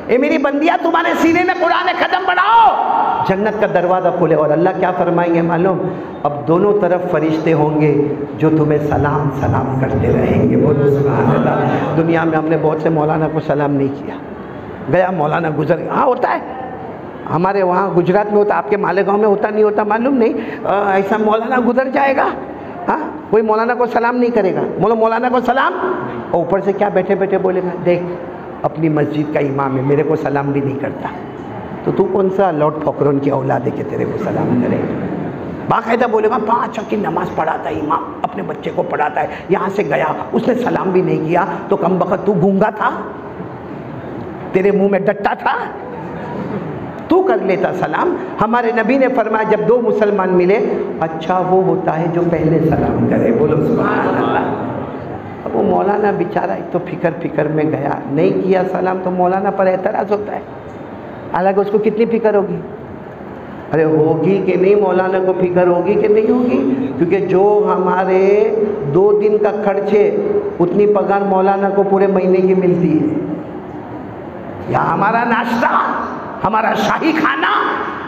ए मेरी बंदियाँ तुम्हारे सीने में कुरान है, कदम बढ़ाओ, जन्नत का दरवाज़ा खोले। और अल्लाह क्या फरमाएंगे मालूम? अब दोनों तरफ फरिश्ते होंगे जो तुम्हें सलाम सलाम करते रहेंगे। बोलो सुभान अल्लाह। दुनिया में हमने बहुत से मौलाना को सलाम नहीं किया, गया मौलाना गुजर गया। हाँ होता है, हमारे वहाँ गुजरात में होता, आपके मालेगांव में होता नहीं होता मालूम नहीं। ऐसा मौलाना गुजर जाएगा, हाँ कोई मौलाना को सलाम नहीं करेगा। बोलो मौलाना को सलाम, और ऊपर से क्या बैठे बैठे बोलेगा, देख अपनी मस्जिद का इमाम है, मेरे को सलाम भी नहीं करता, तो तू कौन सा लॉर्ड फॉकरोन की औलाद है कि तेरे को सलाम करे? बाकायदा बोलेगा 5 वक्त की नमाज पढ़ाता है इमाम, अपने बच्चे को पढ़ाता है, यहाँ से गया उसने सलाम भी नहीं किया, तो कम बखत तू गूंगा था, तेरे मुंह में डट्टा था, तू कर लेता सलाम। हमारे नबी ने फरमाया जब 2 मुसलमान मिले, अच्छा वो होता है जो पहले सलाम करे। बोलो सुभान अल्लाह। अब वो मौलाना बेचारा एक तो फिक्र में गया, नहीं किया सलाम, तो मौलाना पर एतराज़ होता है। हालांकि उसको कितनी फिक्र होगी? अरे होगी कि नहीं, मौलाना को फिक्र होगी कि नहीं होगी? क्योंकि जो हमारे 2 दिन का खर्च है उतनी पगार मौलाना को पूरे महीने की मिलती है। या हमारा नाश्ता, हमारा शाही खाना,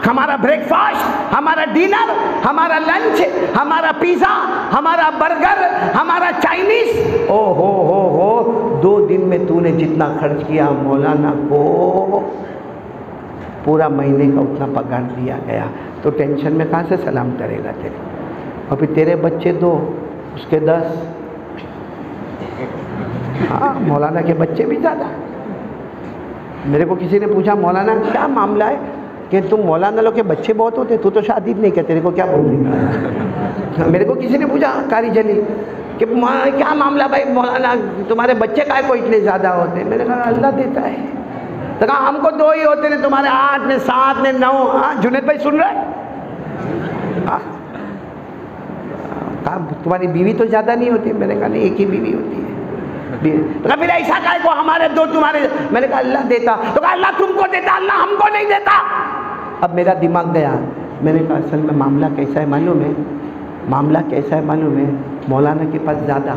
हमारा ब्रेकफास्ट, हमारा डिनर, हमारा लंच, हमारा पिज़्ज़ा, हमारा बर्गर, हमारा चाइनीज़, ओ हो 2 दिन में तूने जितना खर्च किया मौलाना को पूरा महीने का उतना पगार दिया गया, तो टेंशन में कहाँ से सलाम करेगा तेरे? और फिर तेरे बच्चे 2 उसके 10। हाँ, मौलाना के बच्चे भी ज़्यादा। मेरे को किसी ने पूछा मौलाना क्या मामला है, कि तुम मौलाना लोग के बच्चे बहुत होते, तू तो शादी नहीं करते, तेरे को क्या बोलेगा? मेरे को किसी ने पूछा कारी जलील कि क्या मामला भाई मौलाना तुम्हारे बच्चे काय को इतने ज़्यादा होते? मैंने कहा अल्लाह देता है। तो कहा हमको 2 ही होते हैं, तुम्हारे 8 ने 7 ने 9। हाँ जुनेद भाई सुन रहे हैं? तुम्हारी बीवी तो ज़्यादा नहीं होती? मैंने कहा नहीं, 1 ही बीवी होती है। तो फिर ऐसा काय को हमारे 2 तुम्हारे? मैंने कहा अल्लाह देता। तो कहा अल्लाह तुमको देता, अल्लाह हमको नहीं देता। अब मेरा दिमाग गया, मैंने कहा असल में मामला कैसा है मालूम है? मामला कैसा है मालूम है? मौलाना के पास ज़्यादा,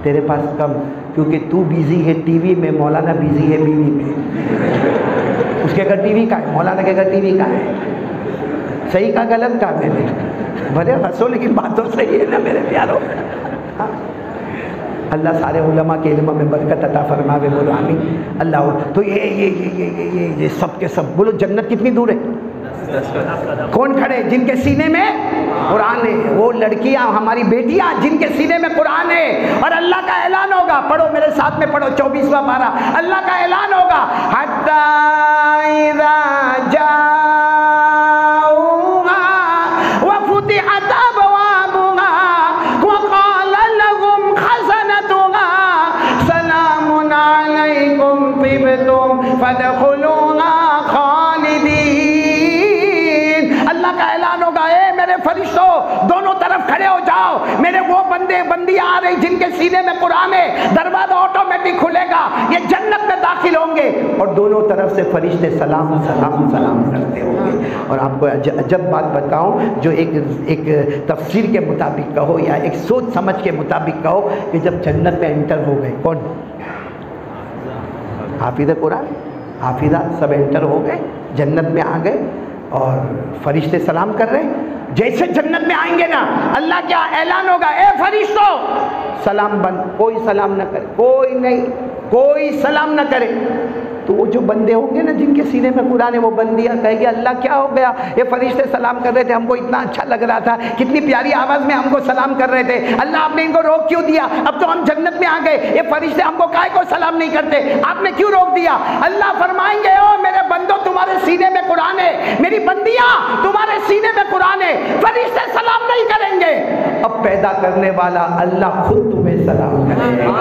तेरे पास कम, क्योंकि तू बिजी है टीवी में, मौलाना बिजी है बीवी में। उसके घर टीवी का है, मौलाना के घर टीवी का है। सही का गलत का? मैंने भले हंसो लेकिन बात तो सही है ना मेरे प्यारों। हाँ? अल्लाह सारे उलमा के इल्म में बरकत अता फरमावे, बोलो आमीन। अल्लाह। तो ये सब के सब बोलो जन्नत कितनी दूर है? कौन खड़े जिनके सीने में कुरान है? वो लड़कियां हमारी बेटियां जिनके सीने में कुरान है। और अल्लाह का ऐलान होगा, पढ़ो मेरे साथ में पढ़ो 24वां पारा। अल्लाह का ऐलान होगा, हत्ता इज़ा जाऊहा व फुतिहत अबवाबुहा व क़ाला लहुम खज़नतुहा सलामुन अलैकुम तिबतुम फदखुलूहा खालिदीन। अल्लाह का ऐलान होगा, ए मेरे फरिश्तों दोनों तरफ खड़े हो जाओ, मेरे वो बंदे बंदियां आ रही जिनके सीने में कुरान है, दरवाजा ऑटोमेटिक खुलेगा, ये जन्नत में दाखिल होंगे और दोनों तरफ से फरिश्ते सलाम सलाम सलाम करते होंगे। और आपको अजब बात बताऊं, जो एक तफसीर के मुताबिक कहो या एक सोच समझ के मुताबिक कहो, कि जब जन्नत में एंटर हो गए, कौन? हाफिज़ कुरान, हाफिज़ा सब एंटर हो गए, जन्नत में आ गए और फरिश्ते सलाम कर रहे हैं। जैसे जन्नत में आएंगे ना, अल्लाह क्या ऐलान होगा, ए फरिश्तों सलाम बंद, कोई सलाम न करे, कोई नहीं, कोई सलाम न करे। तो वो जो बंदे होंगे ना जिनके सीने में कुरान है, वो बंदियाँ कहेगी अल्लाह क्या हो गया, ये फरिश्ते सलाम कर रहे थे, हमको इतना अच्छा लग रहा था, कितनी प्यारी आवाज़ में हमको सलाम कर रहे थे, अल्लाह आपने इनको रोक क्यों दिया? अब तो हम जन्नत में आ गए, ये फरिश्ते हमको काहे को सलाम नहीं करते, आपने क्यों रोक दिया? अल्लाह फरमाएंगे, ओ मेरे बंदो तुम्हारे सीने में कुरान है, मेरी बंदियाँ तुम्हारे सीने में कुरान है, फरिश्ते सलाम नहीं करेंगे। अब पैदा करने वाला अल्लाह खुद तुम्हें सलाम करेगा।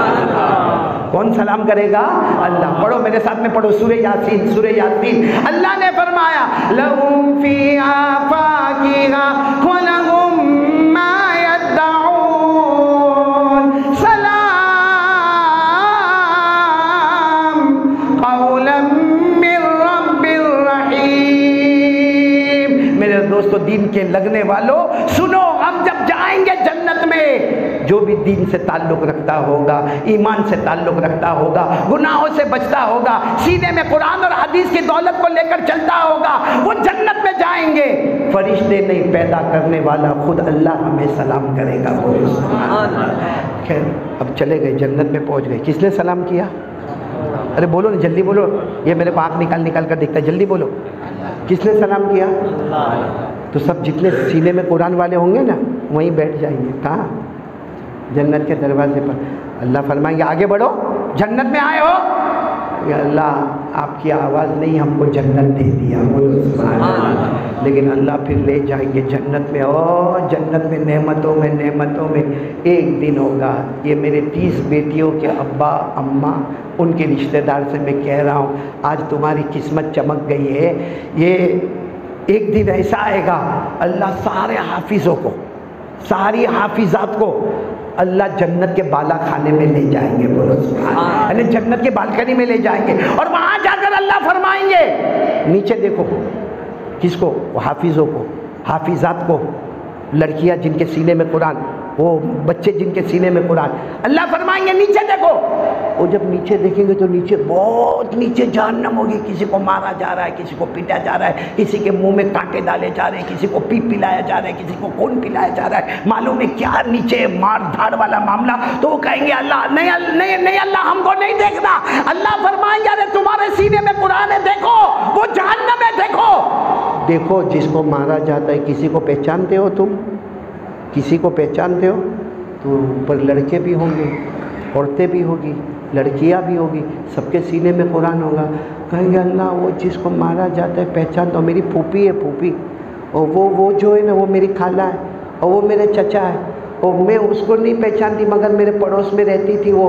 कौन सलाम करेगा? अल्लाह। पढ़ो मेरे साथ में पढ़ो सूरह यासीन, सूरह यासीन। अल्लाह ने फरमाया लहुम फीहा फाकिहा व लहुम मा यद्दऊन सलाम कौलन मिर रब्बिर रहीम। मेरे दोस्तों दीन के लगने वालों सुनो, हम जब जाएंगे जन्नत में, जो भी दीन से ताल्लुक़ रखता होगा, ईमान से ताल्लुक़ रखता होगा, गुनाहों से बचता होगा, सीने में कुरान और हदीस की दौलत को लेकर चलता होगा, वो जन्नत में जाएंगे। फरिश्ते नहीं, पैदा करने वाला खुद अल्लाह हमें सलाम करेगा। खैर अब चले गए, जन्नत में पहुंच गए। किसने सलाम किया? अरे बोलो ना, जल्दी बोलो, ये मेरे को आँख निकाल कर दिखता है, जल्दी बोलो। किसने सलाम किया? तो सब जितने सीने में कुरान वाले होंगे ना, वहीं बैठ जाएंगे। कहाँ? जन्नत के दरवाजे पर। अल्लाह फरमाएंगे आगे बढ़ो, जन्नत में आए हो, या अल्लाह आपकी आवाज़ नहीं हमको जन्नत दे दिया, बोलो सुभान अल्लाह। लेकिन अल्लाह फिर ले जाएंगे जन्नत में, और जन्नत में नेमतों में एक दिन होगा, ये मेरे 30 बेटियों के अब्बा अम्मा, उनके रिश्तेदार से मैं कह रहा हूँ, आज तुम्हारी किस्मत चमक गई है। ये एक दिन ऐसा आएगा, अल्लाह सारे हाफिज़ों को, सारी हाफिज़ात को अल्लाह जन्नत के बाला खाने में ले जाएंगे, बोलो सुभान अल्लाह। जन्नत के बालकनी में ले जाएंगे और वहाँ जाकर अल्लाह फरमाएंगे, नीचे देखो, किसको? हाफिज़ों को, हाफिज़ात को, लड़कियाँ जिनके सीने में कुरान, वो बच्चे जिनके सीने में कुरान, अल्लाह फरमाएंगे नीचे देखो। वो जब नीचे देखेंगे तो नीचे बहुत नीचे जहन्नम होगी, किसी को मारा जा रहा है, किसी को पीटा जा रहा है, किसी के मुंह में कांटे डाले जा रहे हैं, किसी को पीप पिलाया जा रहा है, किसी को खून पिलाया जा रहा है, मालूम है क्या नीचे मार धाड़ वाला मामला। तो वो कहेंगे अल्लाह नहीं नहीं नहीं अल्लाह हमको नहीं देखना। अल्लाह फरमाएंगे अरे तुम्हारे सीने में कुरान है, देखो वो जहन्नम है, देखो। देखो जिसको मारा जाता है, किसी को पहचानते हो तुम? किसी को पहचानते हो? तो ऊपर लड़के भी होंगे, औरतें भी होगी, लड़कियां भी होगी, सबके सीने में कुरान होगा। कहेंगे अल्लाह वो जिसको मारा जाता है पहचान तो मेरी फूफी है, फूफी, और वो जो है ना वो मेरी खाला है, और वो मेरे चचा है, और मैं उसको नहीं पहचानती मगर मेरे पड़ोस में रहती थी वो।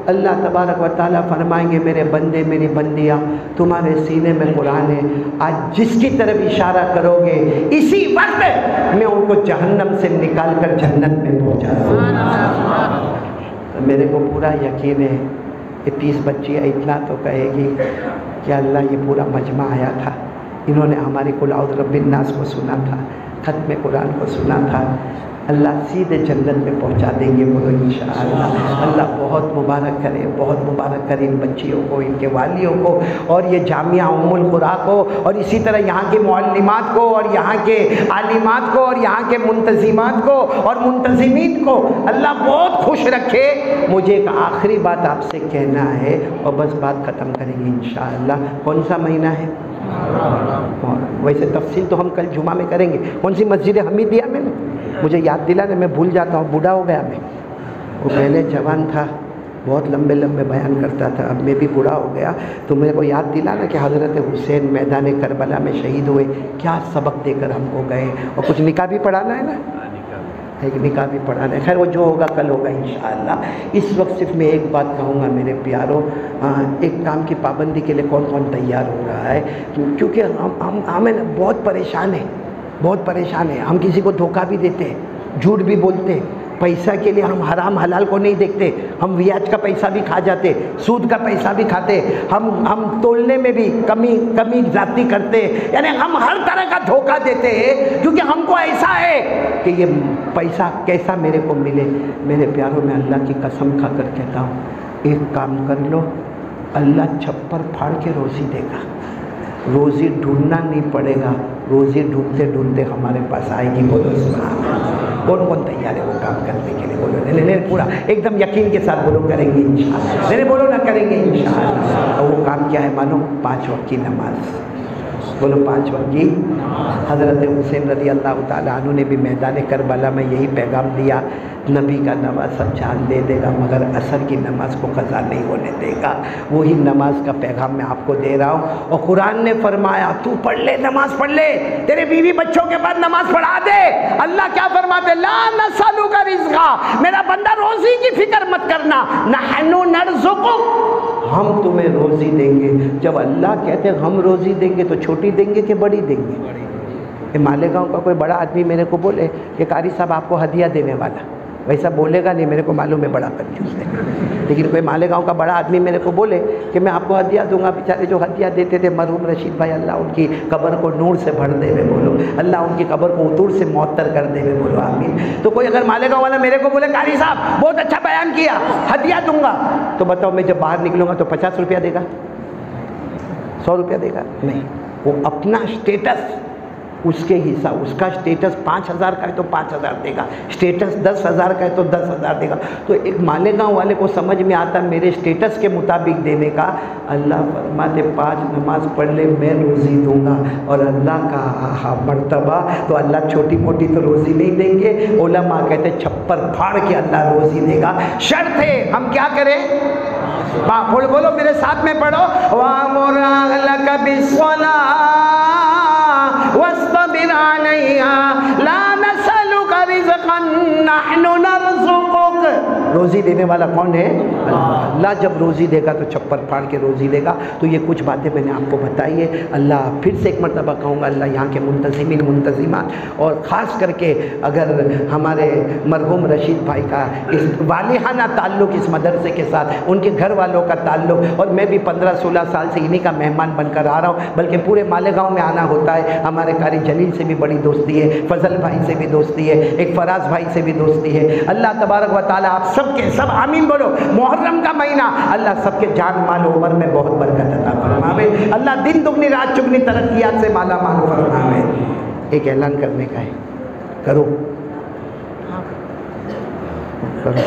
अल्लाह तबारक व तआला फरमाएंगे मेरे बंदे मेरी बंदियाँ तुम्हारे सीने में कुरान है, आज जिसकी तरफ इशारा करोगे इसी वक्त मैं उनको जहन्नम से निकाल कर जन्नत में पहुँचा दूँगा। तो मेरे को पूरा यकीन है कि 30 बच्चियाँ इतना तो कहेगी कि अल्लाह ये पूरा मजमा आया था, इन्होंने हमारी कुल औज़ु बिर्रब्बिन नास को सुना था, खत्म कुरान को सुना था, अल्लाह सीधे जन्नत में पहुंचा देंगे, बोलो इंशाअल्लाह। अल्लाह बहुत मुबारक करे, बहुत मुबारक करे इन बच्चियों को, इनके वालियों को, और ये जामिया उम्मुल खुरा को, और इसी तरह यहाँ के मुअल्लिमात को, और यहाँ के आलिमात को, और यहाँ के मुंतज़िमात को और मुंतज़िमीन को अल्लाह बहुत खुश रखे। मुझे एक आखिरी बात आपसे कहना है और बस बात ख़त्म करेंगे इंशाअल्लाह। कौन सा महीना है? और वैसे तफसील तो हम कल जुमा में करेंगे। कौन सी मस्जिद हमीदिया में? मुझे याद दिलाने, मैं भूल जाता हूँ, बूढ़ा हो गया मैं। वो पहले जवान था, बहुत लंबे लंबे बयान करता था, अब मैं भी बूढ़ा हो गया, तो मेरे को याद दिलाना कि हज़रत हुसैन मैदान करबला में शहीद हुए, क्या सबक देकर हमको गए, और कुछ निकाह भी पढ़ाना है ना, एक निकाह भी पढ़ाना है। खैर वो जो होगा कल होगा इंशाअल्लाह। इस वक्त सिर्फ मैं एक बात कहूँगा मेरे प्यारों, एक काम की पाबंदी के लिए कौन कौन तैयार हो रहा है, क्योंकि हमें बहुत परेशान है, बहुत परेशान है। हम किसी को धोखा भी देते हैं, झूठ भी बोलते हैं, पैसा के लिए हम हराम हलाल को नहीं देखते, हम ब्याज का पैसा भी खा जाते, सूद का पैसा भी खाते, हम तोलने में भी कमी जाती करते, यानी हम हर तरह का धोखा देते हैं, क्योंकि हमको ऐसा है कि ये पैसा कैसा मेरे को मिले। मेरे प्यारों में अल्लाह की कसम खा कर कहता हूँ, एक काम कर लो, अल्लाह छप्पर फाड़ के रोज़ी देगा, रोज़ी ढूंढना नहीं पड़ेगा, रोज़ी ढूंढते ढूंढते हमारे पास आएगी। बोलो सुभान अल्लाह। कौन कौन तैयार है वो काम करने के लिए? बोलो नहीं नहीं पूरा एकदम यकीन के साथ बोलो करेंगे इंशाअल्लाह। नहीं बोलो ना करेंगे इंशाअल्लाह। और वो काम क्या है मानो? 5 वक्त की नमाज। बोलो 5 वक्त की। हज़रत हुसैन रज़ी अल्लाह ताला अन्हु ने भी मैदान करबला में यही पैगाम दिया, नबी का नमाज सब जान दे देगा मगर असर की नमाज को कज़ा नहीं होने देगा। वही नमाज का पैगाम मैं आपको दे रहा हूँ। और कुरान ने फरमाया तू पढ़ ले, नमाज पढ़ ले, तेरे बीवी बच्चों के बाद नमाज पढ़ा दे। अल्लाह क्या फरमाते? ला नसअलुका रिज़्क़ा, मेरा बंदा रोज़ी की फिक्र मत करना, नहनु नरज़ुकुक, हम तुम्हें रोज़ी देंगे। जब अल्लाह कहते हैं हम रोज़ी देंगे तो छोटी देंगे कि बड़ी देंगे? ये मालेगांव का कोई बड़ा आदमी मेरे को बोले कि कारी साहब आपको हदिया देने वाला, वैसा बोलेगा नहीं, मेरे को मालूम है बड़ा कंजूस है, लेकिन कोई मालेगांव का बड़ा आदमी मेरे को बोले कि मैं आपको हदिया दूंगा। बेचारे जो हदिया देते थे मरहूम रशीद भाई, अल्लाह उनकी कब्र को नूर से भर दे, बोलो अल्लाह उनकी कब्र को उतूर से मुअत्तर कर दे, बोलो आमीन। तो कोई अगर मालेगांव वाला मेरे को बोले कारी साहब बहुत अच्छा बयान किया, हदिया दूंगा, तो बताओ मैं जब बाहर निकलूँगा तो 50 रुपया देगा, 100 रुपया देगा? नहीं, वो अपना स्टेटस उसके हिस्सा, उसका स्टेटस 5000 का है तो 5000 देगा, स्टेटस 10,000 का है तो 10,000 देगा। तो एक मालेगांव वाले को समझ में आता मेरे स्टेटस के मुताबिक देने का। अल्लाह फरमाते 5 नमाज पढ़ ले मैं रोज़ी दूंगा। और अल्लाह का मर्तबा तो अल्लाह छोटी मोटी तो रोज़ी नहीं देंगे, उलमा कहते छप्पर फाड़ के अल्लाह रोज़ी देगा। शर्त है हम क्या करें? बोलो बोलो मेरे साथ में पढ़ो, वामुर अहलक बिस्सलाह वस्तबिर अलैहा ला नसअलुका रिज़्क़न नहनु नरज़ुकुक। रोज़ी देने वाला कौन है? अल्लाह जब रोज़ी देगा तो छप्पर फाड़ के रोज़ी देगा। तो ये कुछ बातें मैंने आपको बताई है। अल्लाह फिर से एक मरतबा कहूँगा, अल्लाह यहाँ के मुंतज़िमीन मुंतज़िमात और ख़ास करके अगर हमारे मरहूम रशीद भाई का इस वालिहाना ताल्लुक़ इस मदरसे के साथ, उनके घर वालों का ताल्लुक़, और मैं भी 15-16 साल से इन्हीं का मेहमान बनकर आ रहा हूँ, बल्कि पूरे मालेगांव में आना होता है। हमारे कारी जलील से भी बड़ी दोस्ती है, फजल भाई से भी दोस्ती है, एक फराज भाई से भी दोस्ती है। अल्लाह तबारक व तआला आप सबके सब आमीन बोलो। मुहर्रम का महीना अल्लाह सबके जान माल उम्र में बहुत बरकत अता फरमावे। अल्लाह दिन दुगनी रात चुगनी तरक्कियात से माला माल फरमावे। एक ऐलान करने का है, करो करो,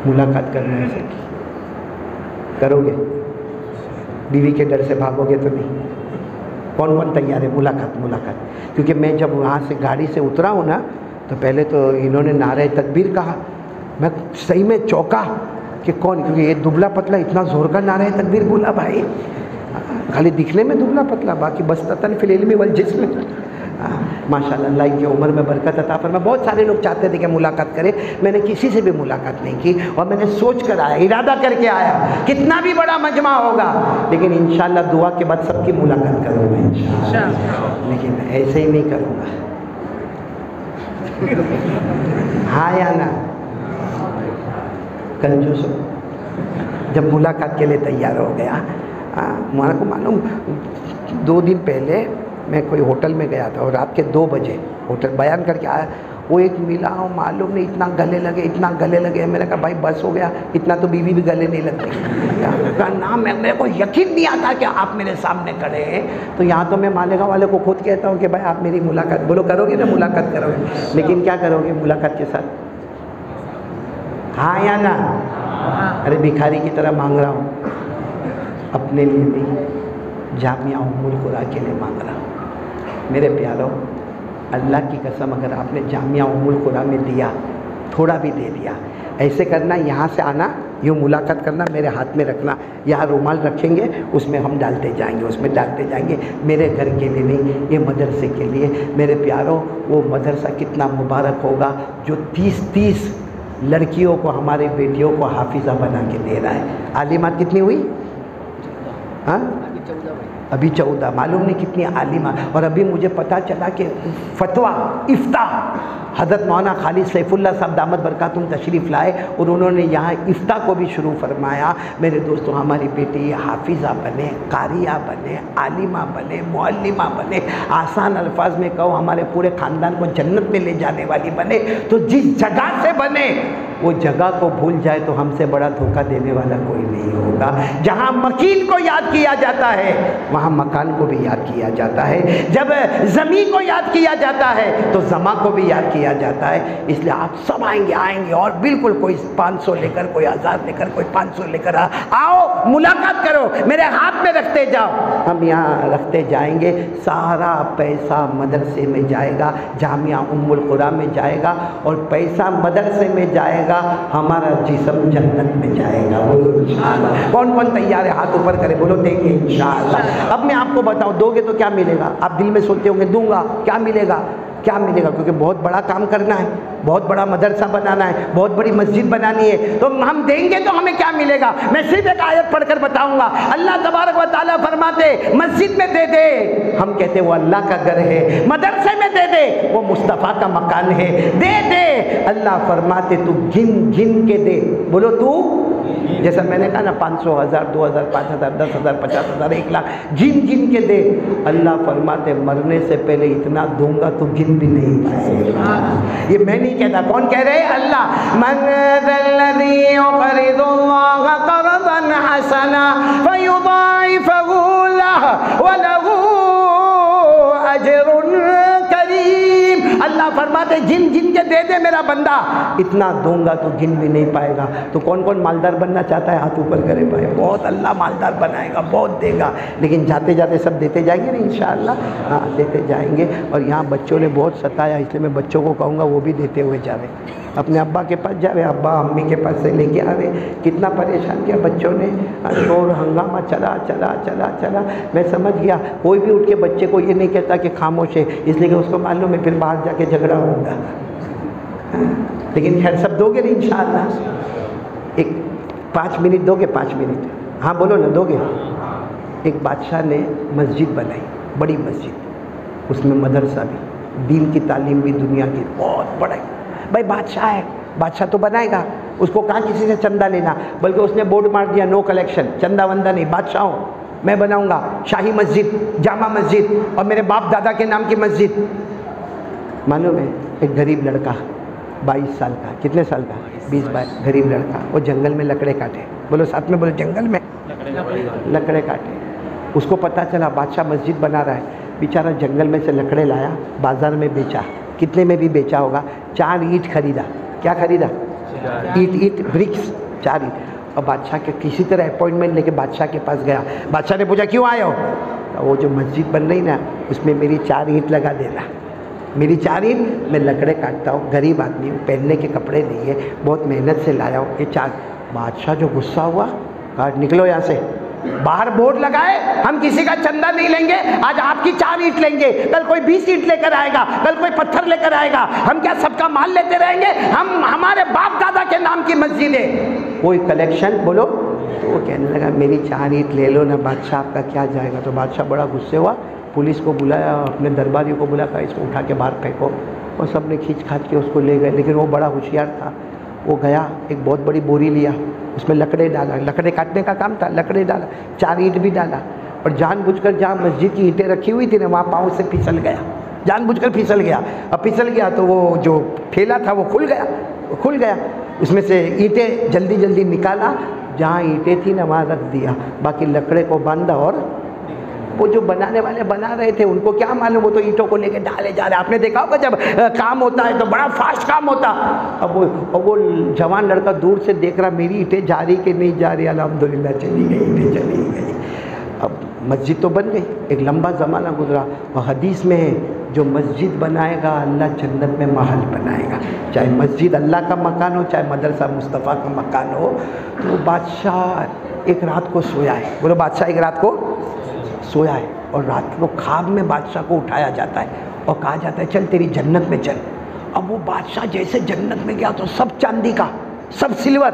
मुलाकात करना है सबकी, करोगे? बीवी के डर से भागोगे तो नहीं? कौन कौन तैयार है? मुलाकात। क्योंकि मैं जब वहाँ से गाड़ी से उतरा हूँ ना, तो पहले तो इन्होंने नारे तकबीर कहा, मैं सही में चौंका कि कौन, क्योंकि ये दुबला पतला इतना ज़ोर का नारे तकबीर बोला भाई, खाली दिखने में दुबला पतला, बाकी बस्ततन फिल इल्मी वल जिस्म। माशाल्लाह, अल्लाह की उम्र में बरकत अता फरमाए। बहुत सारे लोग चाहते थे कि मुलाकात करें, मैंने किसी से भी मुलाकात नहीं की, और मैंने सोच कर आया, इरादा करके आया, कितना भी बड़ा मजमा होगा, लेकिन इंशाल्लाह दुआ के बाद सबकी मुलाकात करूँगा इंशाल्लाह, लेकिन ऐसे ही नहीं करूँगा। हाँ या ना? कंजूस जब मुलाकात के लिए तैयार हो गया, मेरे को मालूम 2 दिन पहले मैं कोई होटल में गया था और रात के 2 बजे होटल बयान करके आया, वो एक मिला हो, मालूम नहीं इतना गले लगे। मैंने कहा भाई बस हो गया, इतना तो बीवी भी गले नहीं लगती। कहा ना, मेरे को यकीन नहीं आता कि आप मेरे सामने खड़े हैं। तो यहाँ तो मैं मालेगांव वाले को खुद कहता हूँ कि भाई आप मेरी मुलाकात, बोलो करोगे ना? मुलाकात करोगे, लेकिन क्या करोगे मुलाकात के साथ? हाँ या ना? अरे भिखारी की तरह मांग रहा हूँ, अपने लिए नहीं, जामिया उम्मुल कुरा के लिए मांग रहा हूँ। मेरे प्यारों, अल्लाह की कसम, अगर आपने जामिया उम्मुल कुरा में दिया, थोड़ा भी दे दिया, ऐसे करना, यहाँ से आना, यूँ मुलाकात करना, मेरे हाथ में रखना, यहाँ रुमाल रखेंगे, उसमें हम डालते जाएंगे, उसमें डालते जाएंगे। मेरे घर के लिए नहीं, ये मदरसे के लिए। मेरे प्यारों, वो मदरसा कितना मुबारक होगा जो 30 लड़कियों को, हमारे बेटियों को हाफिज़ा बना के दे रहा है। आलिमात कितनी हुई? हाँ, अभी 14, मालूम नहीं कितनी आलिमा। और अभी मुझे पता चला कि फतवा इफ्ता हज़रत मौलाना खालिद सैफुल्लाह साहब दामत बरकातुम तशरीफ़ लाए और उन्होंने यहाँ इफ्ता को भी शुरू फरमाया। मेरे दोस्तों, हमारी बेटी हाफिज़ा बने, कारिया बने, आलिमा बने, मुअल्लिमा बने, आसान अल्फाज में कहो हमारे पूरे ख़ानदान को जन्नत में ले जाने वाली बने। तो जिस जगह से बने, वो जगह को भूल जाए तो हमसे बड़ा धोखा देने वाला कोई नहीं होगा। जहाँ मकीन को याद किया जाता है, वहाँ मकान को भी याद किया जाता है। जब ज़मीन को याद किया जाता है तो ज़मा को भी याद किया जाता है। इसलिए आप सब आएंगे और बिल्कुल, कोई 500 लेकर, कोई 1000 लेकर, कोई 500 लेकर आओ, मुलाकात करो, मेरे हाथ में रखते जाओ, हम यहाँ रखते जाएंगे। सारा पैसा मदरसे में जाएगा, जामिया उम्मुल कुरा में जाएगा, और पैसा मदरसे में जाएगा, हमारा जिस्म जन्नत में जाएगा। बोलो इंशाअल्लाह। कौन कौन तैयार है? हाथ ऊपर करे, बोलो देंगे इंशाअल्लाह। अब मैं आपको बताऊं, दोगे तो क्या मिलेगा? आप दिल में सोचते होंगे दूंगा, क्या मिलेगा? क्या मिलेगा? क्योंकि बहुत बड़ा काम करना है, बहुत बड़ा मदरसा बनाना है, बहुत बड़ी मस्जिद बनानी है, तो हम देंगे तो हमें क्या मिलेगा? मैं सिर्फ एक आयत पढ़कर बताऊंगा। अल्लाह तबारक व तआला फरमाते, मस्जिद में दे दे, हम कहते वो अल्लाह का घर है। मदरसे में दे दे, वो मुस्तफ़ा का मकान है। दे दे, अल्लाह फरमाते तू गिन गिन के दे। बोलो तू, जैसा मैंने कहा ना, 500, 1000, 2000, 5000, 10,000, 50,000, 1 लाख, गिन गिन के दे। अल्लाह फरमाते मरने से पहले इतना दूंगा तो गिन भी नहीं पाएगा। ये मैं नहीं कहता, कौन कह रहे? अल्लाह। मन ज़ल्लज़ी युक़रिदुल्लाह क़र्ज़न हसना फ़युज़ाइफ़हु लहु व लहु अज्रुन करीम। अल्लाह फरमाते जिन जिन के दे दे मेरा बंदा, इतना दूंगा तो गिन भी नहीं पाएगा। तो कौन कौन मालदार बनना चाहता है? हाथ ऊपर करे भाई। बहुत अल्लाह मालदार बनाएगा, बहुत देगा, लेकिन जाते जाते सब देते जाएंगे ना इंशाअल्लाह। हाँ, देते जाएंगे। और यहाँ बच्चों ने बहुत सताया, इसलिए मैं बच्चों को कहूँगा वो भी देते हुए जावे, अपने अब्बा के पास जावे, अब्बा अम्मी के पास से लेके आवे। कितना परेशान किया बच्चों ने, शोर हंगामा चला चला चला चला। मैं समझ गया, कोई भी उठ के बच्चे को ये नहीं कहता कि खामोश है, इसलिए कि उसको मालूम है फिर बाहर जाके झगड़ा होगा। लेकिन खैर सब दोगे नहीं इंशाअल्लाह। एक 5 मिनट दोगे? 5 मिनट, हाँ बोलो ना, दोगे? एक बादशाह ने मस्जिद बनाई, बड़ी मस्जिद, उसमें मदरसा भी, दीन की तालीम भी, दुनिया की बहुत बड़ा। भाई बादशाह है, बादशाह तो बनाएगा, उसको कहाँ किसी से चंदा लेना, बल्कि उसने बोर्ड मार दिया नो कलेक्शन, चंदा वंदा नहीं, बादशाह हूँ मैं बनाऊंगा शाही मस्जिद, जामा मस्जिद और मेरे बाप दादा के नाम की मस्जिद। मालूम है एक गरीब लड़का 22 साल का, कितने साल का? 20-22, गरीब लड़का, वो जंगल में लकड़े काटे, बोलो साथ में बोलो, जंगल में लकड़े काटे। उसको पता चला बादशाह मस्जिद बना रहा है, बेचारा जंगल में से लकड़े लाया, बाज़ार में बेचा, कितने में भी बेचा होगा, 4 ईंट खरीदा। क्या खरीदा? ईंट ब्रिक्स, 4 ईंट। और बादशाह के किसी तरह अपॉइंटमेंट लेके बादशाह के पास गया। बादशाह ने पूछा क्यों आए हो? तो वो जो मस्जिद बन रही ना, उसमें मेरी 4 ईंट लगा देना। मेरी 4 ईंट, मैं लकड़े काटता हूँ, गरीब आदमी हूँ, पहनने के कपड़े नहीं है, बहुत मेहनत से लाया हूँ, ये 4। बादशाह जो गुस्सा हुआ, कहा निकलो यहाँ से। बाहर बोर्ड लगाए, हम किसी का चंदा नहीं लेंगे, आज आपकी 4 ईंट लेंगे, कल कोई 20 ईंट लेकर आएगा, कल कोई पत्थर लेकर आएगा, हम क्या सबका माल लेते रहेंगे? हम हमारे बाप दादा के नाम की मस्जिद है, कोई कलेक्शन बोलो। तो वो कहने लगा मेरी 4 ईंट ले लो ना बादशाह, आपका क्या जाएगा। तो बादशाह बड़ा गुस्से हुआ, पुलिस को बुलाया, अपने दरबारियों को बुलाया, इसको उठा के बाहर फेंको, और सब ने खींच खाच के उसको ले गए। लेकिन वो बड़ा होशियार था, वो गया, एक बहुत बड़ी बोरी लिया, उसमें लकड़े डाला, लकड़े काटने का काम था, लकड़े डाला, 4 ईंट भी डाला, और जानबूझकर जहाँ मस्जिद की ईंटें रखी हुई थी ना, वहाँ पाँव से फिसल गया, जानबूझकर फिसल गया। अब फिसल गया तो वो जो ठेला था वो खुल गया, उसमें से ईंटें जल्दी जल्दी निकाला, जहाँ ईंटें थी ना वहाँ रख दिया, बाकी लकड़े को बांधा। और वो जो बनाने वाले बना रहे थे उनको क्या मालूम, वो तो ईंटों को लेके डाले जा रहे। आपने देखा होगा जब काम होता है तो बड़ा फास्ट काम होता। अब वो जवान लड़का दूर से देख रहा, मेरी ईंटें जा रही कि नहीं जा रही, अल्हम्दुलिल्लाह चली गई, ईंटें चली गई। अब मस्जिद तो बन गई, एक लंबा ज़माना गुजरा, और हदीस में है जो मस्जिद बनाएगा अल्लाह जन्नत में महल बनाएगा। चाहे मस्जिद अल्लाह का मकान हो, चाहे मदरसा मुस्तफ़ा का मकान हो। तो बादशाह एक रात को सोया है, बोलो बादशाह एक रात को सोया है, और रात को ख्वाब में बादशाह को उठाया जाता है और कहा जाता है चल तेरी जन्नत में चल। अब वो बादशाह जैसे जन्नत में गया तो सब चांदी का, सब सिल्वर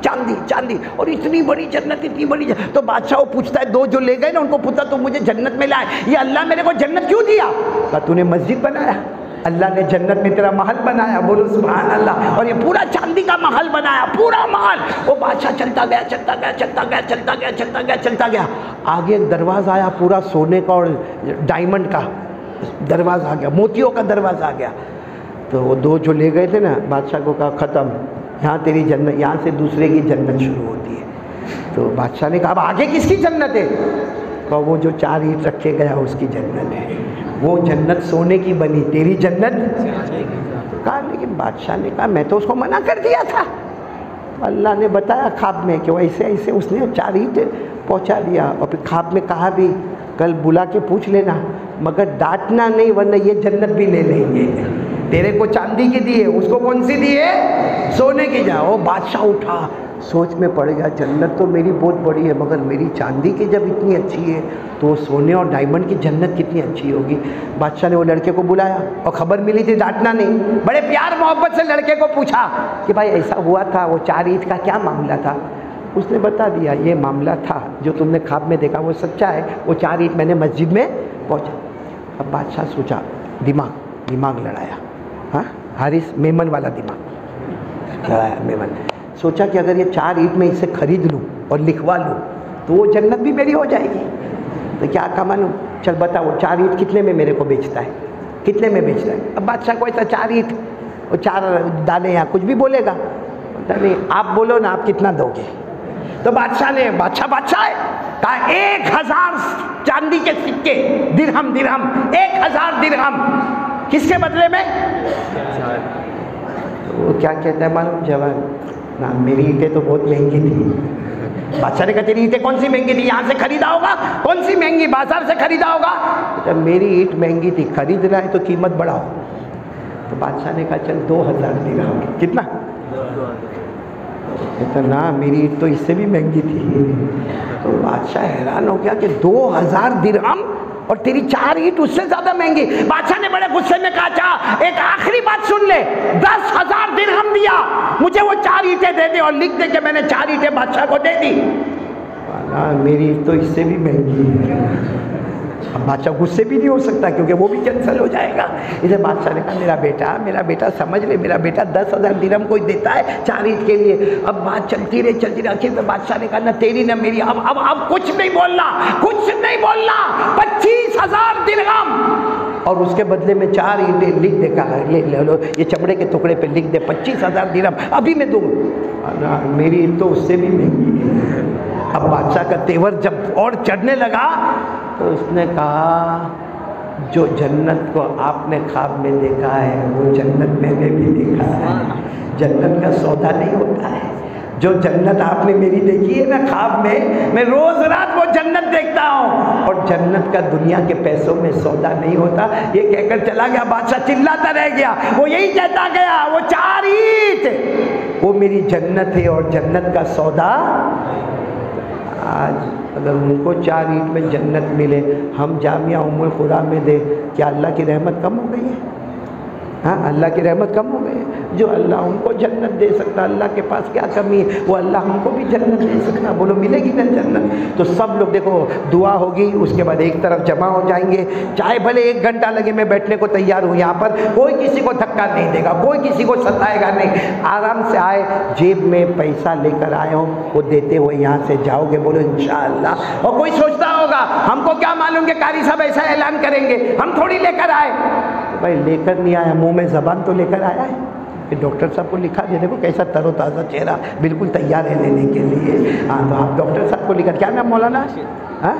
चांदी, और इतनी बड़ी जन्नत, इतनी बड़ी जन्नत। तो बादशाह वो पूछता है, 2 जो ले गए ना उनको पूछता तो मुझे जन्नत में लाए, ये अल्लाह मेरे को जन्नत क्यों दिया? कहा तूने मस्जिद बनाया, अल्लाह ने जन्नत में तेरा महल बनाया, बोलो सुभान अल्लाह। और ये पूरा चांदी का महल बनाया, पूरा महल। वो बादशाह चलता गया, आगे एक दरवाज़ा आया, पूरा सोने का और डायमंड का दरवाज़ा आ गया, मोतियों का दरवाज़ा आ गया। तो वो 2 जो ले गए थे ना, बादशाह को कहा ख़त्म, यहाँ तेरी जन्नत, यहाँ से दूसरे की जन्नत शुरू होती है। तो बादशाह ने कहा अब आगे किसकी जन्नत है? कहा वो जो 4 ईंट रखे गया उसकी जन्नत है, वो जन्नत सोने की बनी, तेरी जन्नत। कहा लेकिन बादशाह ने कहा मैं तो उसको मना कर दिया था। अल्लाह ने बताया ख्वाब में कि ऐसे ऐसे उसने 4 ईंट पहुँचा दिया, और फिर ख्वाब में कहा भी कल बुला के पूछ लेना, मगर डांटना नहीं वरना ये जन्नत भी ले लेंगे। तेरे को चांदी की दी है, उसको कौन सी दी है? सोने की। जाओ। बादशाह उठा, सोच में पड़ गया जन्नत तो मेरी बहुत बड़ी है, मगर मेरी चांदी की जब इतनी अच्छी है तो सोने और डायमंड की जन्नत कितनी अच्छी होगी। बादशाह ने वो लड़के को बुलाया और खबर मिली थी, डांटना नहीं, बड़े प्यार मोहब्बत से लड़के को पूछा कि भाई ऐसा हुआ था, वो 4 ईंट का क्या मामला था? उसने बता दिया ये मामला था जो तुमने ख्वाब में देखा वो सच्चा है, वो 4 ईंट मैंने मस्जिद में पहुँचा। अब बादशाह सोचा, दिमाग लड़ाया, हाँ हारिस मेमन वाला दिमाग लड़ाया। मेमन सोचा कि अगर ये 4 ईंट में इसे खरीद लूँ और लिखवा लूँ तो वो जन्नत भी मेरी हो जाएगी। तो क्या कमा लूँ? चल बता वो 4 ईंट कितने में मेरे को बेचता है, कितने में बेचता है? अब बादशाह को ऐसा 4 ईंट और 4 दाने यहाँ कुछ भी बोलेगा, बोलता नहीं आप बोलो ना, आप कितना दोगे? तो बादशाह है कहा 1000 चांदी के सिक्के, दिरहम 1000 दिरहम, किसके बदले में? तो वो क्या कहता है मालूम जवान ना, मेरी ईंटें तो बहुत महंगी थी। बादशाह ने कहा तेरी ईंटें कौन सी महंगी थी, यहाँ से खरीदा होगा? कौन सी महंगी, बाजार से खरीदा होगा? तो मेरी ईंट महंगी थी, खरीद रहा है तो कीमत बढ़ाओ। तो बादशाह ने कहा चल 2000 दिरहम। कितना? कहता ना मेरी ईंट तो इससे भी महंगी थी। तो बादशाह हैरान हो गया कि 2000 दिरहम और तेरी 4 ईंट उससे ज्यादा महंगी। बादशाह ने बड़े गुस्से में कहा, अच्छा एक आखिरी बात सुन ले, 10,000 दिरहम दिया, मुझे वो 4 ईंटें दे दे। और लिख दे कि मैंने 4 ईंटें बादशाह को दे दी। मेरी तो इससे भी महंगी है। अब बादशाह गुस्से भी नहीं हो सकता क्योंकि वो भी कैंसिल हो जाएगा। इधर बादशाह ने कहा, मेरा बेटा समझ ले, मेरा बेटा 10,000 दिरहम कोई देता है 4 ईंट के लिए। अब बात चलती रही। आखिर में बादशाह ने कहा, ना तेरी ना मेरी, अब कुछ नहीं बोलना, कुछ नहीं बोलना, 25,000 दिरहम। और उसके बदले में 4 ईंटें लिख दे, कहा ले लो, ये चमड़े के टुकड़े पे लिख दे 25,000 दिरहम, अभी मैं दूँगा। मेरी तो उससे भी महंगी है। अब बादशाह का तेवर जब और चढ़ने लगा तो उसने कहा, जो जन्नत को आपने ख्वाब में देखा है वो जन्नत मैंने भी देखा है। जन्नत का सौदा नहीं होता है। जो जन्नत आपने मेरी देखी है ना ख्वाब में, मैं रोज रात वो जन्नत देखता हूँ। और जन्नत का दुनिया के पैसों में सौदा नहीं होता। ये कहकर चला गया। बादशाह चिल्लाता रह गया, वो यही कहता गया, वो 4 ईंट वो मेरी जन्नत है और जन्नत का सौदा। आज अगर उनको 4 ईंट में जन्नत मिले, हम जामिया उम्मुल खुरा में दे, क्या अल्लाह की रहमत कम हो गई है? हाँ, अल्लाह की रहमत कम हो गई है। जो अल्लाह उनको जन्नत दे सकता, अल्लाह के पास क्या कमी है? वो अल्लाह हमको भी जन्नत दे सकता। बोलो मिलेगी ना जन्नत? तो सब लोग देखो, दुआ होगी, उसके बाद एक तरफ जमा हो जाएंगे। चाहे भले 1 घंटा लगे, मैं बैठने को तैयार हूँ यहाँ पर। कोई किसी को धक्का नहीं देगा, कोई किसी को सताएगा नहीं। आराम से आए, जेब में पैसा लेकर आए हो, वो देते हुए यहाँ से जाओगे। बोलो इंशाअल्लाह। और कोई सोचता होगा, हमको क्या मालूम कि कारी साहब ऐसा ऐलान करेंगे, हम थोड़ी लेकर आए। तो भाई लेकर नहीं आया, मुँह में ज़बान तो लेकर आया है। कि डॉक्टर साहब को लिखा दे, देखो कैसा तरोताज़ा चेहरा, बिल्कुल तैयार है लेने के लिए। हाँ, तो आप डॉक्टर साहब को लिखा, क्या नाम मौलाना? हाँ,